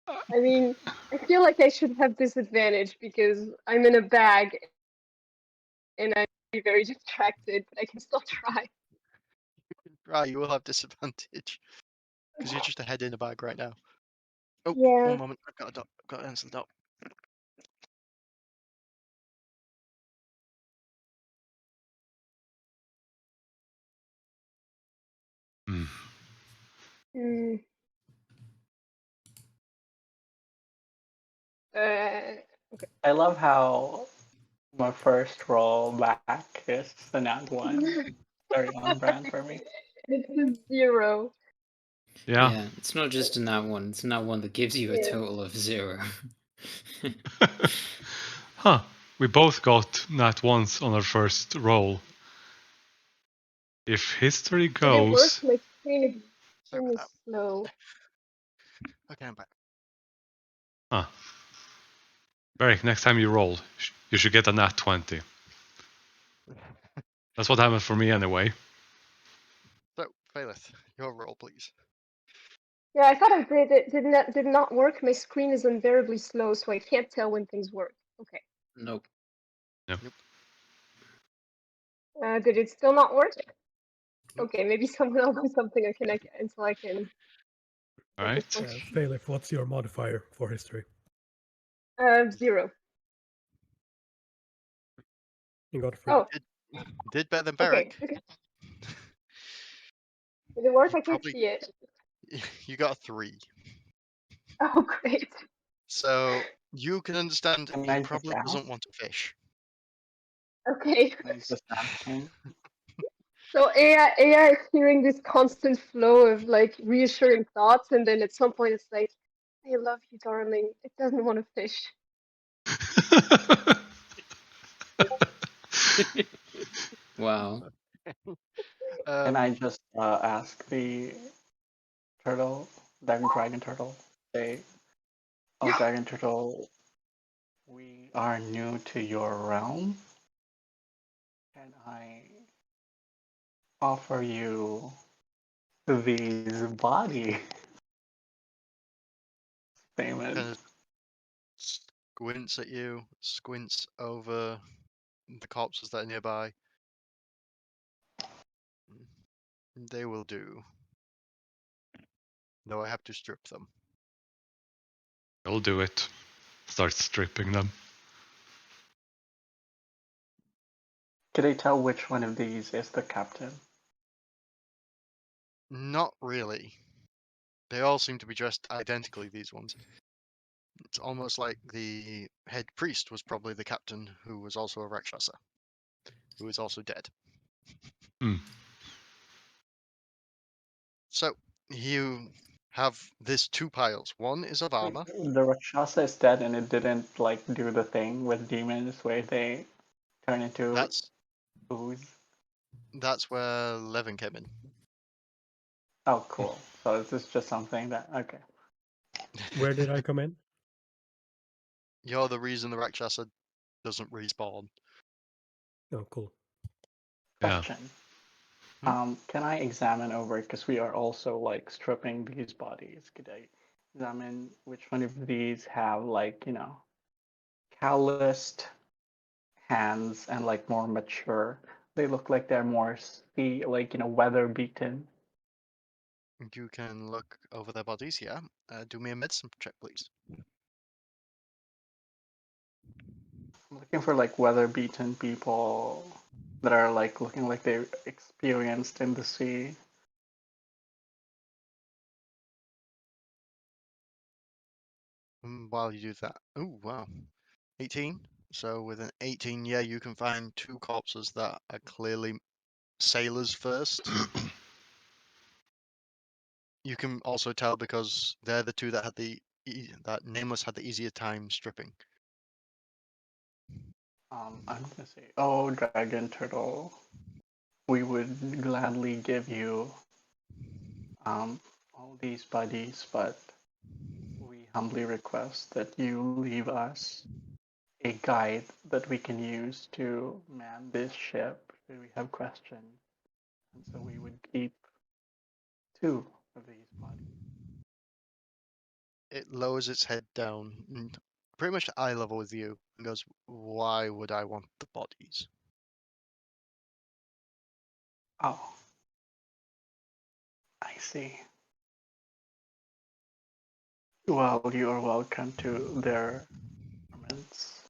Speaker 1: I mean, I feel like I should have disadvantage because I'm in a bag and I'm very distracted, but I can still try.
Speaker 4: Right, you will have disadvantage because you're just a head in a bag right now. Oh,
Speaker 1: Yeah.
Speaker 4: one moment. I've got a dot. I've got to answer the dot.
Speaker 1: Hmm. Okay.
Speaker 6: I love how my first roll back is the nat 1. Very on brand for me.
Speaker 1: It's a 0.
Speaker 5: Yeah.
Speaker 2: It's not just a nat 1, it's a nat 1 that gives you a
Speaker 1: Yeah.
Speaker 2: total of 0.
Speaker 5: Huh. We both got nat once on our first roll. If history
Speaker 1: Did it work?
Speaker 5: goes...
Speaker 1: My screen
Speaker 4: Sorry about
Speaker 1: is
Speaker 4: that.
Speaker 1: slow.
Speaker 4: Okay, I'm back.
Speaker 5: Huh. Beric, next time you roll, you should get a nat 20. That's what happened for me anyway.
Speaker 4: So, Failith, your roll, please.
Speaker 1: Yeah, I thought I did. It did not work. My screen is unbearably slow, so I can't tell when things work. Okay.
Speaker 2: Nope.
Speaker 1: Did it still not work? Okay, maybe someone else do something until I can.
Speaker 5: All
Speaker 1: Make it
Speaker 5: right.
Speaker 1: work.
Speaker 3: Bailiff, what's your modifier for history?
Speaker 1: 0.
Speaker 3: You got 3.
Speaker 1: Oh,
Speaker 4: Did better than
Speaker 1: okay.
Speaker 4: Beric.
Speaker 1: Okay. Did it work?
Speaker 4: You
Speaker 1: I can't
Speaker 4: probably
Speaker 1: see it.
Speaker 4: you got a 3.
Speaker 1: Oh, great.
Speaker 4: So you can understand
Speaker 6: Can
Speaker 4: he
Speaker 6: I just
Speaker 4: probably
Speaker 6: ask?
Speaker 4: doesn't want a fish.
Speaker 1: Okay.
Speaker 6: Can I just ask him?
Speaker 1: So AI is hearing this constant flow of like reassuring thoughts, and then at some point it's like, "I love you, darling." It doesn't want to fish.
Speaker 2: Wow.
Speaker 6: Can I just ask the turtle, dragon turtle, say, oh, dragon turtle, we are new to your realm. Can I offer you these body payment?
Speaker 4: Kind of squints at you, squints over the corpses that are nearby. They will do. Though I have to strip them.
Speaker 5: I'll do it. Start stripping them.
Speaker 6: Can I tell which one of these is the captain?
Speaker 4: Not really. They all seem to be dressed identically, these ones. It's almost like the head priest was probably the captain, who was also a Rakshasa, who is also dead.
Speaker 5: Hmm.
Speaker 4: So, you have this two piles. One is of armor.
Speaker 6: The Rakshasa is dead and it didn't like do the thing with demons where they turn into ooze.
Speaker 4: That's where Levin came in.
Speaker 6: Oh, cool. So this is just something that, okay.
Speaker 3: Where did I come in?
Speaker 4: You're the reason the Rakshasa doesn't respawn.
Speaker 3: Oh, cool.
Speaker 5: Yeah.
Speaker 6: Question. Can I examine over, because we are also like stripping these bodies, could I examine which one of these have like, calloused hands and like more mature? They look like they're more weather beaten.
Speaker 4: You can look over their bodies, yeah. Do me a medicine check, please.
Speaker 6: I'm looking for like weather beaten people that are like looking like they're experienced in the sea.
Speaker 4: While you do that. Oh, wow. 18. So with an 18, yeah, you can find two corpses that are clearly sailors first. You can also tell because they're the two that had that Nameless had the easier time stripping.
Speaker 6: I'm gonna say, oh, dragon turtle, we would gladly give you all these bodies, but we humbly request that you leave us a guide that we can use to man this ship if we have questions. And so we would keep two of these bodies.
Speaker 4: It lowers its head down, and pretty much eye level with you, and goes, "Why would I want the bodies?"
Speaker 6: Oh, I see. Well, you are welcome to their garments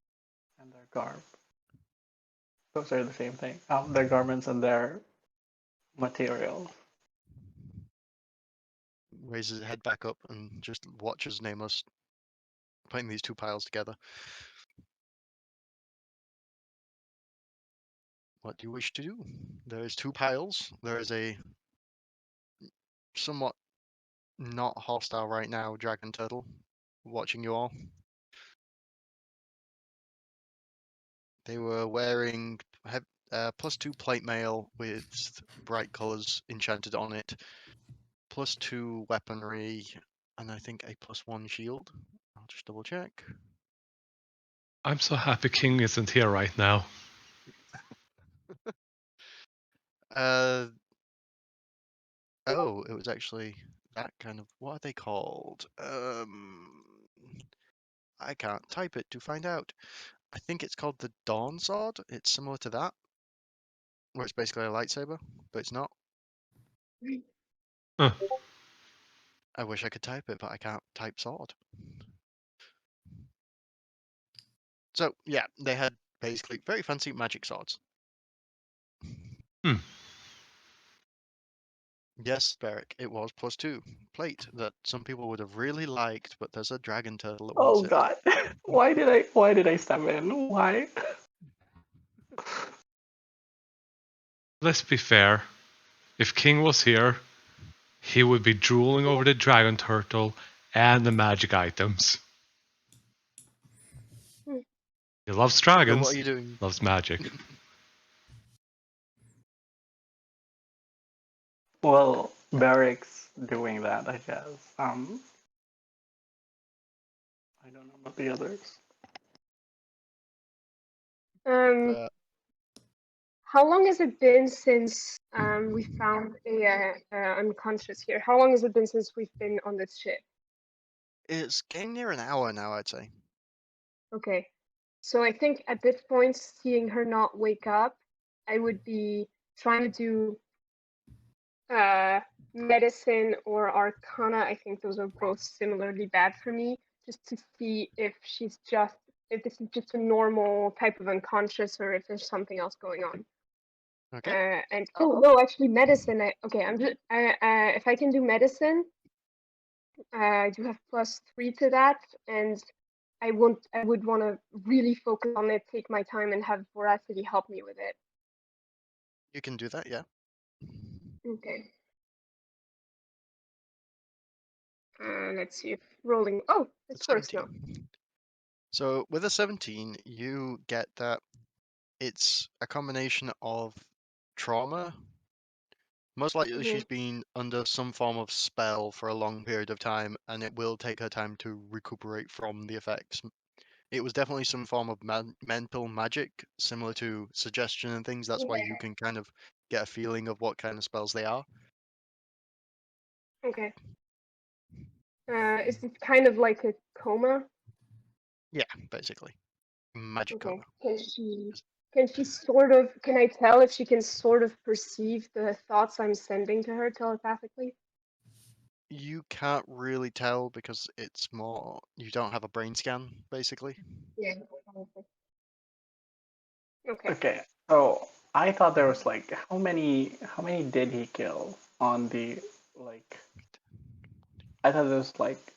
Speaker 6: and their garb. Those are the same thing. Their garments and their materials.
Speaker 4: Raises its head back up and just watches Nameless putting these two piles together. What do you wish to do? There is two piles. There is a somewhat not hostile right now dragon turtle watching you all. They were wearing +2 plate mail with bright colors enchanted on it, +2 weaponry, and I think a +1 shield. I'll just double check.
Speaker 5: I'm so happy King isn't here right now.
Speaker 4: Oh, it was actually that kind of, what are they called? I can't type it to find out. I think it's called the Dawn Sword. It's similar to that, where it's basically a lightsaber, but it's not.
Speaker 5: Huh.
Speaker 4: I wish I could type it, but I can't type sword. So yeah, they had basically very fancy magic swords.
Speaker 5: Hmm.
Speaker 4: Yes, Beric, it was +2 plate that some people would have really liked, but there's a dragon turtle that
Speaker 6: Oh
Speaker 4: wants it.
Speaker 6: God! Why did I step in? Why?
Speaker 5: Let's be fair. If King was here, he would be drooling over the dragon turtle and the magic items. He loves
Speaker 4: So what
Speaker 5: dragons,
Speaker 4: are you doing?
Speaker 5: loves magic.
Speaker 6: Well, Barrick's doing that, I guess. I don't know about the others.
Speaker 1: Um, how long has it been since we found a unconscious here? How long has it been since we've been on this ship?
Speaker 4: It's getting near an hour now, I'd say.
Speaker 1: Okay, so I think at this point, seeing her not wake up, I would be trying to do medicine or arcana. I think those are both similarly bad for me, just to see if this is just a normal type of unconscious or if there's something else going on.
Speaker 4: Okay.
Speaker 1: And oh no, actually medicine. I'm just if I can do medicine, I do have +3 to that, and I would want to really focus on it, take my time, and have Voracity help me with it.
Speaker 4: You can do that, yeah.
Speaker 1: Okay. Let's see if rolling. Oh, it's worse now.
Speaker 4: 17. So with a 17, you get that it's a combination of trauma. Most likely
Speaker 1: Mhm.
Speaker 4: she's been under some form of spell for a long period of time, and it will take her time to recuperate from the effects. It was definitely some form of mental magic, similar to suggestion and things. That's why you can kind of get a feeling of what kind of spells they are.
Speaker 1: Okay. Is it kind of like a coma?
Speaker 4: Yeah, basically. Magic
Speaker 1: Okay.
Speaker 4: coma.
Speaker 1: Can I tell if she can sort of perceive the thoughts I'm sending to her telepathically?
Speaker 4: You can't really tell because it's more, you don't have a brain scan, basically.
Speaker 1: Yeah. Okay.
Speaker 6: Okay, so I thought there was like how many did he kill on the like? I thought there was like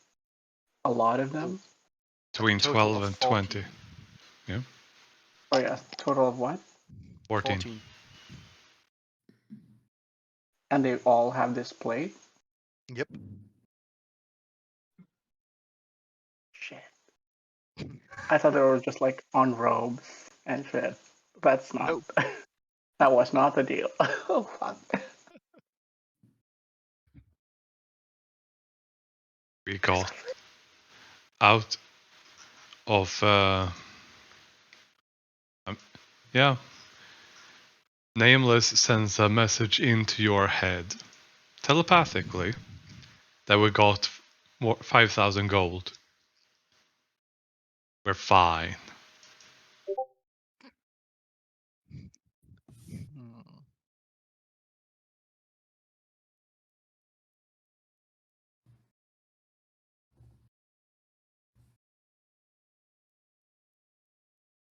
Speaker 6: a lot of them.
Speaker 5: Between
Speaker 4: Total
Speaker 5: 12
Speaker 4: of
Speaker 5: and
Speaker 4: 14.
Speaker 5: 20. Yeah.
Speaker 6: Oh yeah, total of what?
Speaker 5: 14.
Speaker 6: And they all have this plate.
Speaker 4: Yep.
Speaker 6: Shit. I thought they were just like on robes and shit. That's not.
Speaker 4: Nope.
Speaker 6: That was not the deal. Oh fuck.
Speaker 5: We got out of yeah. Nameless sends a message into your head telepathically that we got 5,000 gold. We're fine.
Speaker 4: Hmm.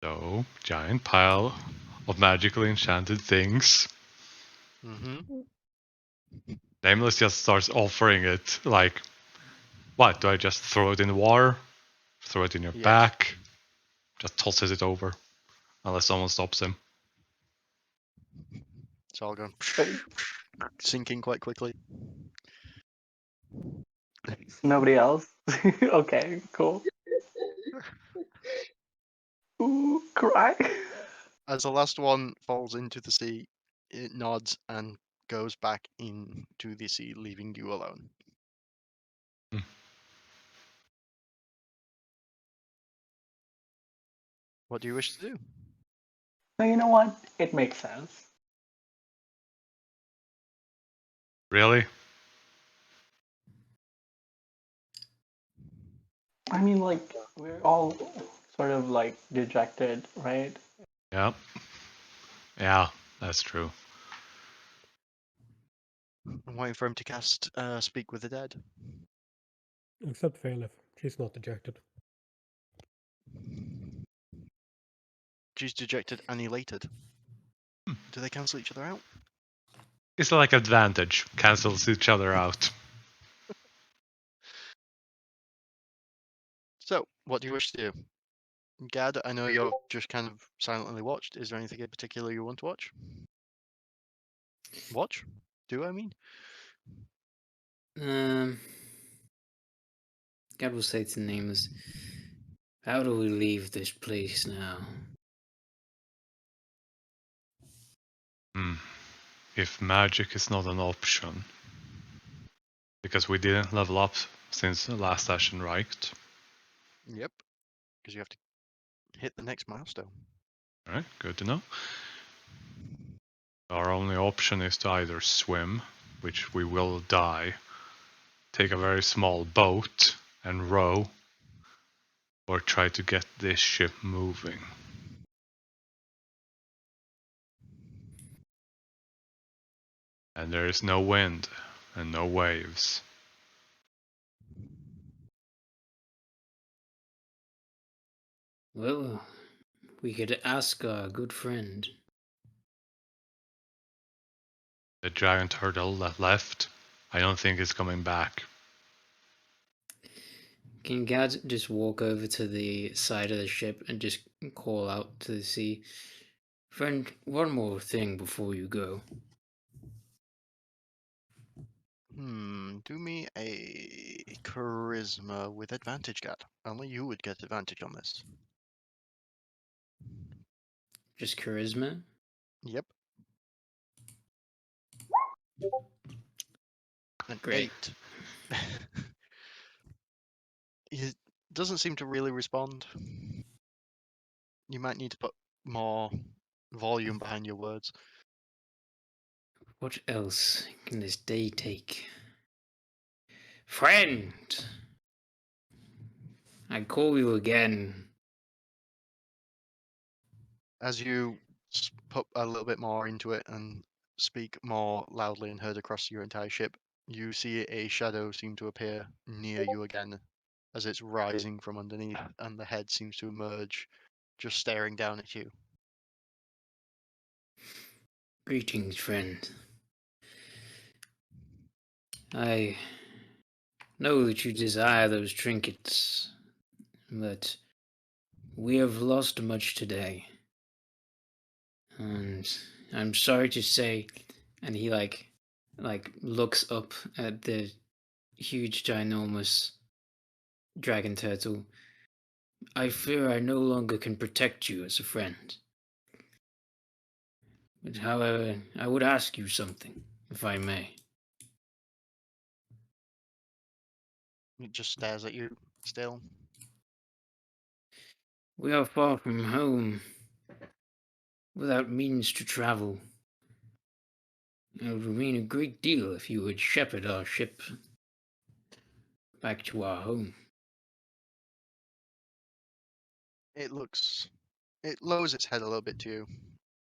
Speaker 5: So, giant pile of magically enchanted things.
Speaker 4: Mm-hmm.
Speaker 5: Nameless just starts offering it like, what? Do I just throw it in the water? Throw it in your
Speaker 4: Yes.
Speaker 5: back? Just tosses it over. Unless someone stops him.
Speaker 4: It's all going sinking quite quickly.
Speaker 6: Nobody else? Okay, cool. Ooh, cry.
Speaker 4: As the last one falls into the sea, it nods and goes back into the sea, leaving you alone.
Speaker 5: Hmm.
Speaker 4: What do you wish to do?
Speaker 6: So you know what? It makes sense.
Speaker 5: Really?
Speaker 6: I mean, like, we're all sort of like dejected, right?
Speaker 5: Yeah. Yeah, that's true.
Speaker 4: I'm waiting for him to cast Speak with the Dead.
Speaker 3: Except Phalef. She's not ejected.
Speaker 4: She's dejected and elated. Do they cancel each other out?
Speaker 5: It's like advantage. Cancels each other out.
Speaker 4: So, what do you wish to do? Gad, I know you're just kind of silently watched. Is there anything in particular you want to watch? Watch? Do I mean?
Speaker 2: God will say to Nameless, how do we leave this place now?
Speaker 5: If magic is not an option. Because we didn't level up since the last session, right?
Speaker 4: Yep. Because you have to hit the next milestone.
Speaker 5: Alright, good to know. Our only option is to either swim, which we will die, take a very small boat and row, or try to get this ship moving. And there is no wind and no waves.
Speaker 2: Well, we could ask our good friend.
Speaker 5: The giant turtle that left, I don't think is coming back.
Speaker 2: Can Gad just walk over to the side of the ship and just call out to the sea? Friend, one more thing before you go.
Speaker 4: Do me a charisma with advantage, Gad. Only you would get advantage on this.
Speaker 2: Just charisma?
Speaker 4: Yep. An
Speaker 2: Great.
Speaker 4: 8. He doesn't seem to really respond. You might need to put more volume behind your words.
Speaker 2: What else can this day take? Friend! I call you again.
Speaker 4: As you put a little bit more into it and speak more loudly and heard across your entire ship, you see a shadow seem to appear near you again as it's rising from underneath, and the head seems to emerge, just staring down at you.
Speaker 2: Greetings, friend. I know that you desire those trinkets, but we have lost much today. And I'm sorry to say, and he like looks up at the huge ginormous dragon turtle. I fear I no longer can protect you as a friend. But however, I would ask you something, if I may.
Speaker 4: It just stares at you still.
Speaker 2: We are far from home, without means to travel. It would mean a great deal if you would shepherd our ship back to our home.
Speaker 4: It lowers its head a little bit to you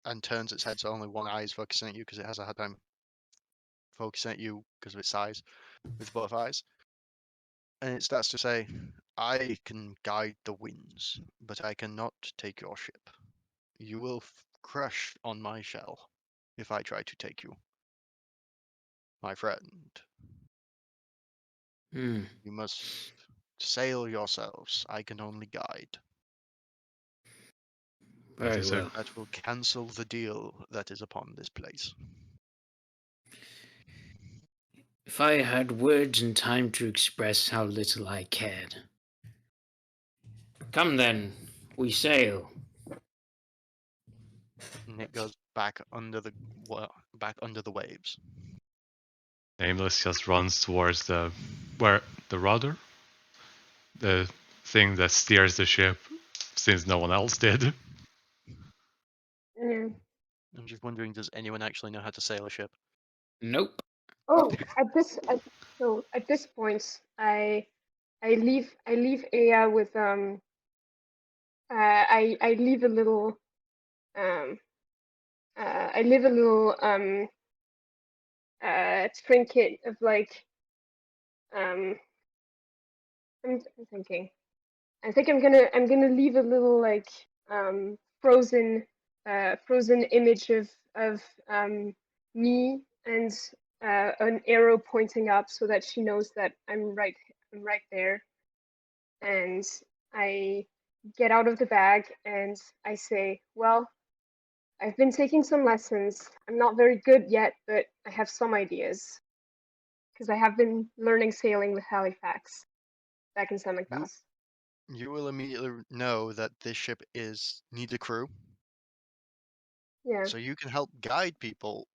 Speaker 4: and turns its head so only one eye is focusing at you because it has a hard time focusing at you because of its size with both eyes. And it starts to say, I can guide the winds, but I cannot take your ship. You will crash on my shell if I try to take you. My friend,
Speaker 2: Hmm.
Speaker 4: you must sail yourselves. I can only guide.
Speaker 5: That
Speaker 2: Very
Speaker 5: is
Speaker 2: well.
Speaker 4: That will cancel the deal that is upon this place.
Speaker 2: If I had words and time to express how little I cared. Come then, we sail.
Speaker 4: And it goes back under the waves.
Speaker 5: Nameless just runs towards the rudder, the thing that steers the ship, since no one else did.
Speaker 1: Yeah.
Speaker 4: I'm just wondering, does anyone actually know how to sail a ship?
Speaker 2: Nope.
Speaker 1: Oh, at this point, I leave Aya with I leave a little I leave a little trinket of like I'm thinking. I think I'm gonna leave a little like frozen image of me and an arrow pointing up so that she knows that I'm right there. And I get out of the bag and I say, well, I've been taking some lessons. I'm not very good yet, but I have some ideas because I have been learning sailing with Halifax back in summer
Speaker 4: You
Speaker 1: class.
Speaker 4: you will immediately know that this ship needs a crew,
Speaker 1: Yeah.
Speaker 4: so you can help guide people,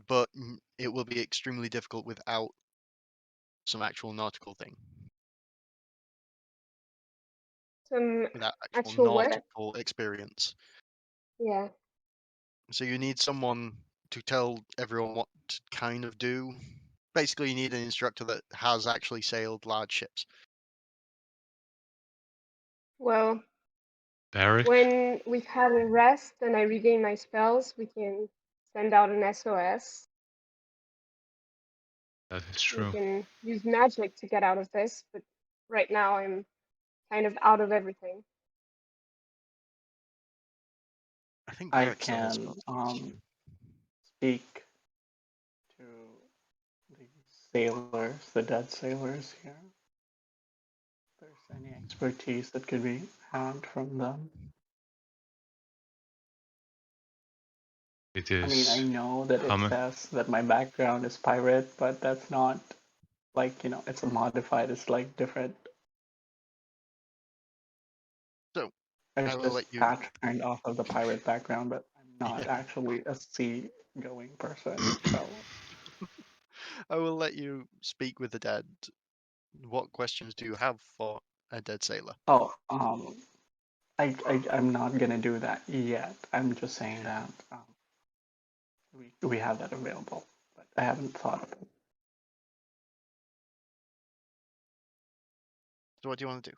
Speaker 4: but it will be extremely difficult without some actual nautical thing.
Speaker 1: Some
Speaker 4: That
Speaker 1: actual what?
Speaker 4: nautical experience.
Speaker 1: Yeah.
Speaker 4: So you need someone to tell everyone what to kind of do. Basically, you need an instructor that has actually sailed large ships.
Speaker 1: Well,
Speaker 5: Barrick?
Speaker 1: when we've had a rest and I regain my spells, we can send out an SOS.
Speaker 5: That is
Speaker 1: We
Speaker 5: true.
Speaker 1: can use magic to get out of this, but right now I'm kind of out of everything.
Speaker 4: I think
Speaker 6: I
Speaker 4: Barrick still has
Speaker 6: can
Speaker 4: spells.
Speaker 6: speak to the sailors, the dead sailors here. If there's any expertise that could be had from them.
Speaker 5: It
Speaker 6: I mean, I
Speaker 5: is.
Speaker 6: know that
Speaker 5: How
Speaker 6: it
Speaker 5: ma-
Speaker 6: says that my background is pirate, but that's not like, it's a modified, it's like different.
Speaker 4: So,
Speaker 6: I
Speaker 4: I
Speaker 6: was
Speaker 4: will
Speaker 6: just
Speaker 4: let you.
Speaker 6: patterned off of the pirate background, but I'm not
Speaker 4: Yeah.
Speaker 6: actually a sea-going person, so.
Speaker 4: I will let you speak with the dead. What questions do you have for a dead sailor?
Speaker 6: Oh, I'm not gonna do that yet. I'm just saying that we have that available, but I haven't thought of it.
Speaker 4: So, what do you want to do?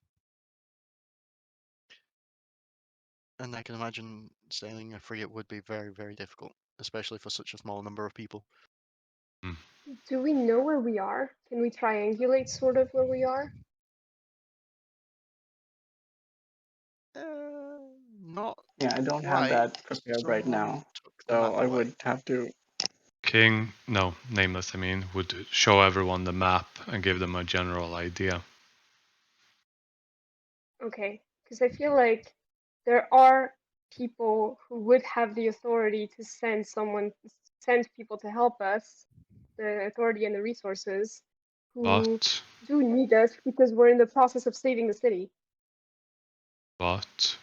Speaker 4: And I can imagine sailing a frigate would be very, very difficult, especially for such a small number of people.
Speaker 1: Do we know where we are? Can we triangulate sort of where we are?
Speaker 4: Not
Speaker 6: Yeah, I don't have
Speaker 4: quite.
Speaker 6: that prepared right
Speaker 4: Someone
Speaker 6: now,
Speaker 4: took the
Speaker 6: so
Speaker 4: map
Speaker 6: I
Speaker 4: away.
Speaker 6: would have to.
Speaker 5: King, no, Nameless, I mean, would show everyone the map and give them a general idea.
Speaker 1: Okay, because I feel like there are people who would have the authority to send people to help us, the authority and the resources, who
Speaker 5: But,
Speaker 1: do need us because we're in the process of saving the city.
Speaker 5: but,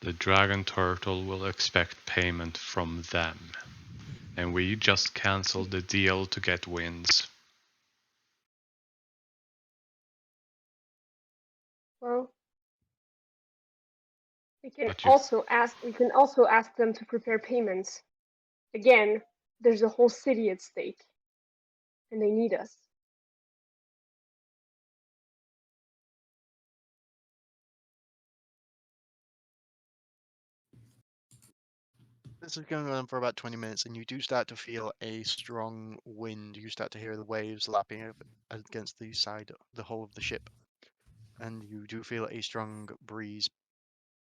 Speaker 5: the Dragon Turtle will expect payment from them. And we just cancelled the deal to get wins.
Speaker 1: Well, we can
Speaker 5: But you,
Speaker 1: also ask them to prepare payments. Again, there's a whole city at stake, and they need us.
Speaker 4: This is going on for about 20 minutes, and you do start to feel a strong wind. You start to hear the waves lapping up against the side, the hull of the ship. And you do feel a strong breeze.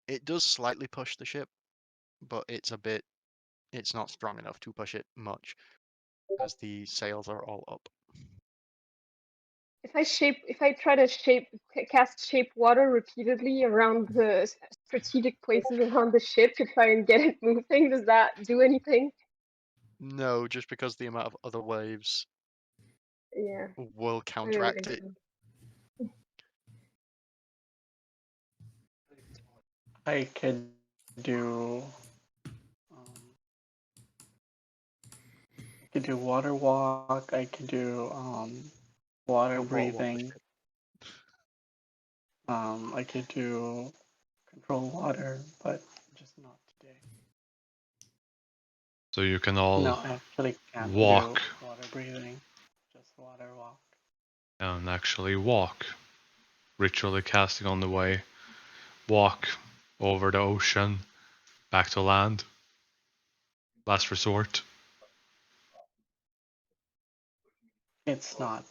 Speaker 4: It does slightly push the ship, but it's not strong enough to push it much, as the sails are all up.
Speaker 1: If I try to cast shape water repeatedly around the strategic places around the ship to try and get it moving, does that do anything?
Speaker 4: No, just because the amount of other waves
Speaker 1: Yeah,
Speaker 4: will
Speaker 1: I don't
Speaker 4: counteract
Speaker 1: think
Speaker 4: it.
Speaker 1: so.
Speaker 6: I could do. I could do water walk. I could do water
Speaker 4: Don't water walk the
Speaker 6: breathing.
Speaker 4: ship.
Speaker 6: I could do control water, but just not today.
Speaker 5: so you can all
Speaker 6: No, I actually can't
Speaker 5: walk
Speaker 6: do water breathing. Just water walk.
Speaker 5: and actually walk. Ritually casting on the way. Walk over the ocean, back to land. Last resort.
Speaker 6: It's not.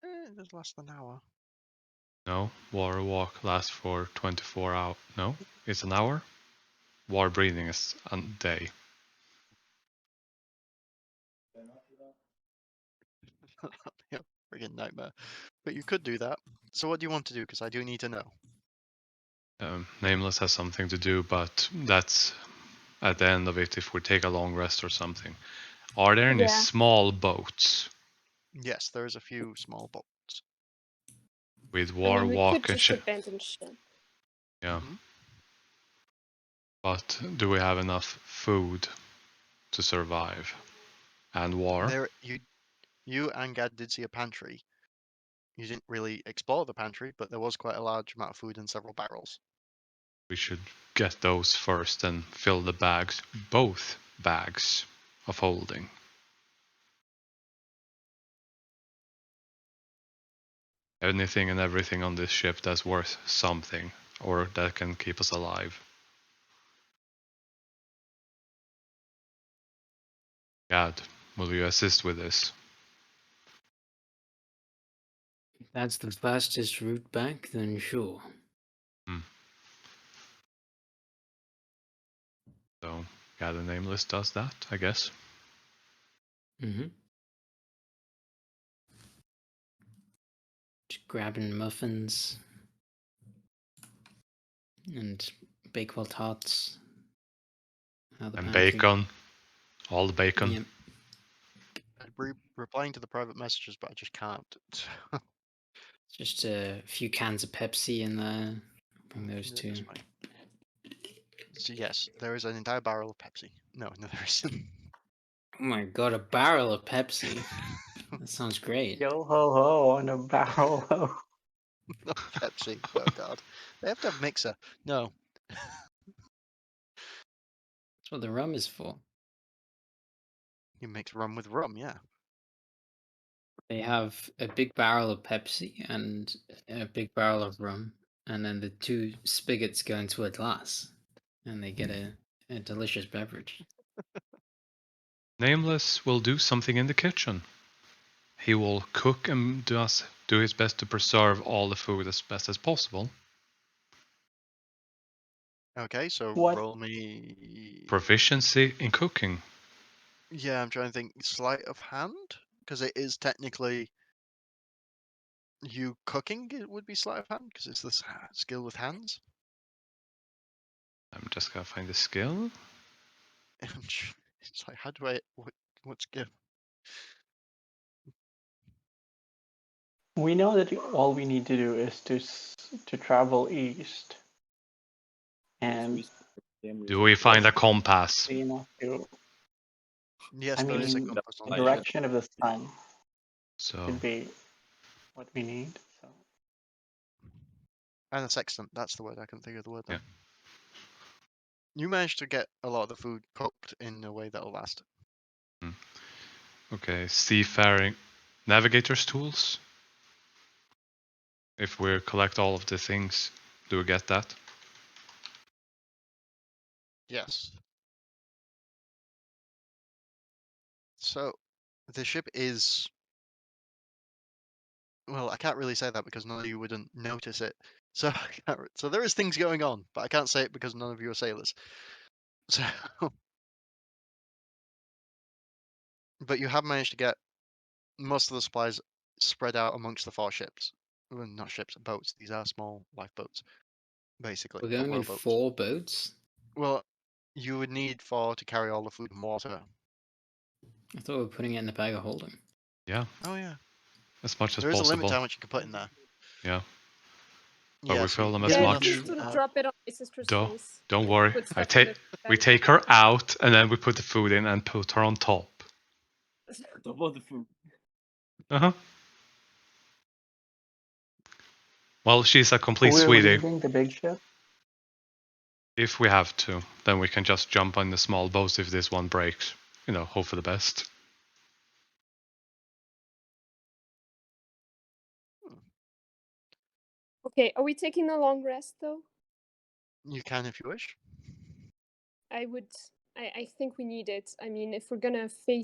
Speaker 4: It does last an hour.
Speaker 5: No, water walk lasts for 24 hours. No, it's an hour. Water breathing is a day.
Speaker 4: Yeah, friggin' nightmare. But you could do that. So what do you want to do? Because I do need to know.
Speaker 5: Nameless has something to do, but that's at the end of it if we take a long rest or something. Are there any
Speaker 1: Yeah.
Speaker 5: small boats
Speaker 4: Yes, there's a few small boats.
Speaker 5: with
Speaker 7: I
Speaker 5: water
Speaker 7: mean, we
Speaker 5: walk
Speaker 7: could
Speaker 5: and
Speaker 7: just abandon ship.
Speaker 5: Yeah.
Speaker 4: Mhm.
Speaker 5: But do we have enough food to survive? And water?
Speaker 4: There, you and Gad did see a pantry. you didn't really explore the pantry, but there was quite a large amount of food in several barrels.
Speaker 5: We should get those first and fill the bags, both bags of holding. Anything and everything on this ship that's worth something, or that can keep us alive. Gad, will you assist with this?
Speaker 2: If that's the fastest route back, then sure.
Speaker 5: So, Gad the Nameless does that, I guess.
Speaker 2: Just grabbing muffins and Bakewell tarts.
Speaker 5: And bacon. All the bacon.
Speaker 2: Yep.
Speaker 4: I'm replying to the private messages, but I just can't.
Speaker 2: Just a few cans of Pepsi in there. Bring those
Speaker 4: Yeah,
Speaker 2: two.
Speaker 4: that's fine. So yes, there is an entire barrel of Pepsi. No, there isn't.
Speaker 2: Oh my god, a barrel of Pepsi. That sounds great.
Speaker 6: Yo ho ho on a barrel.
Speaker 4: Not Pepsi. Oh god, they have to have a mixer. No,
Speaker 2: That's what the rum is for.
Speaker 4: you mix rum with rum. Yeah.
Speaker 2: They have a big barrel of Pepsi and a big barrel of rum, and then the two spigots go into a glass, and they get a delicious beverage.
Speaker 5: Nameless will do something in the kitchen. He will cook and do his best to preserve all the food as best as possible.
Speaker 4: Okay, so
Speaker 6: What?
Speaker 4: roll me.
Speaker 5: Proficiency in cooking.
Speaker 4: Yeah, I'm trying to think. Sleight of hand, because it is technically you cooking. It would be sleight of hand because it's this skill with hands.
Speaker 5: I'm just gonna find the skill.
Speaker 4: It's like, how do I? What skill?
Speaker 6: We know that all we need to do is to travel east, and
Speaker 5: Do we find a compass?
Speaker 6: see enough to.
Speaker 4: Yes,
Speaker 6: I
Speaker 4: there is a
Speaker 6: mean,
Speaker 4: compass on
Speaker 6: the
Speaker 4: the ship.
Speaker 6: direction of the sun
Speaker 5: So
Speaker 6: should be what we need. So.
Speaker 4: And a sextant. That's the word. I couldn't think of the word. Then.
Speaker 5: Yeah.
Speaker 4: You managed to get a lot of the food cooked in a way that'll last.
Speaker 5: okay, seafaring, navigator's tools. If we collect all of the things, do we get that?
Speaker 4: Yes. So, the ship is. Well, I can't really say that because none of you wouldn't notice it. So, so there is things going on, but I can't say it because none of you are sailors. So, but you have managed to get most of the supplies spread out amongst the 4 ships. Well, not ships, boats. These are small lifeboats, basically.
Speaker 2: We're going in
Speaker 4: rowboats.
Speaker 2: 4 boats?
Speaker 4: Well, you would need 4 to carry all the food and water.
Speaker 2: I thought we were putting it in the bag of holding.
Speaker 5: Yeah.
Speaker 4: Oh yeah.
Speaker 5: As much as
Speaker 4: There is
Speaker 5: possible.
Speaker 4: a limit to how much you can put in there.
Speaker 5: Yeah. But
Speaker 4: Yeah,
Speaker 5: we
Speaker 4: so
Speaker 5: fill them as
Speaker 1: Yeah,
Speaker 5: much.
Speaker 1: just to drop it on my sister's face.
Speaker 5: Don't worry.
Speaker 1: Put
Speaker 5: I
Speaker 1: stuff in
Speaker 5: take
Speaker 1: the
Speaker 5: we
Speaker 1: bag.
Speaker 5: take her out and then we put the food in and put her on top.
Speaker 7: Double the food.
Speaker 5: Uh-huh. Well, she's a complete
Speaker 6: We're
Speaker 5: sweetie.
Speaker 6: leaving the big ship.
Speaker 5: If we have to, then we can just jump on the small boats if this one breaks. You know, hope for the best.
Speaker 1: Okay, are we taking a long rest though?
Speaker 4: you can if you wish.
Speaker 1: I think we need it. I mean, if we're gonna face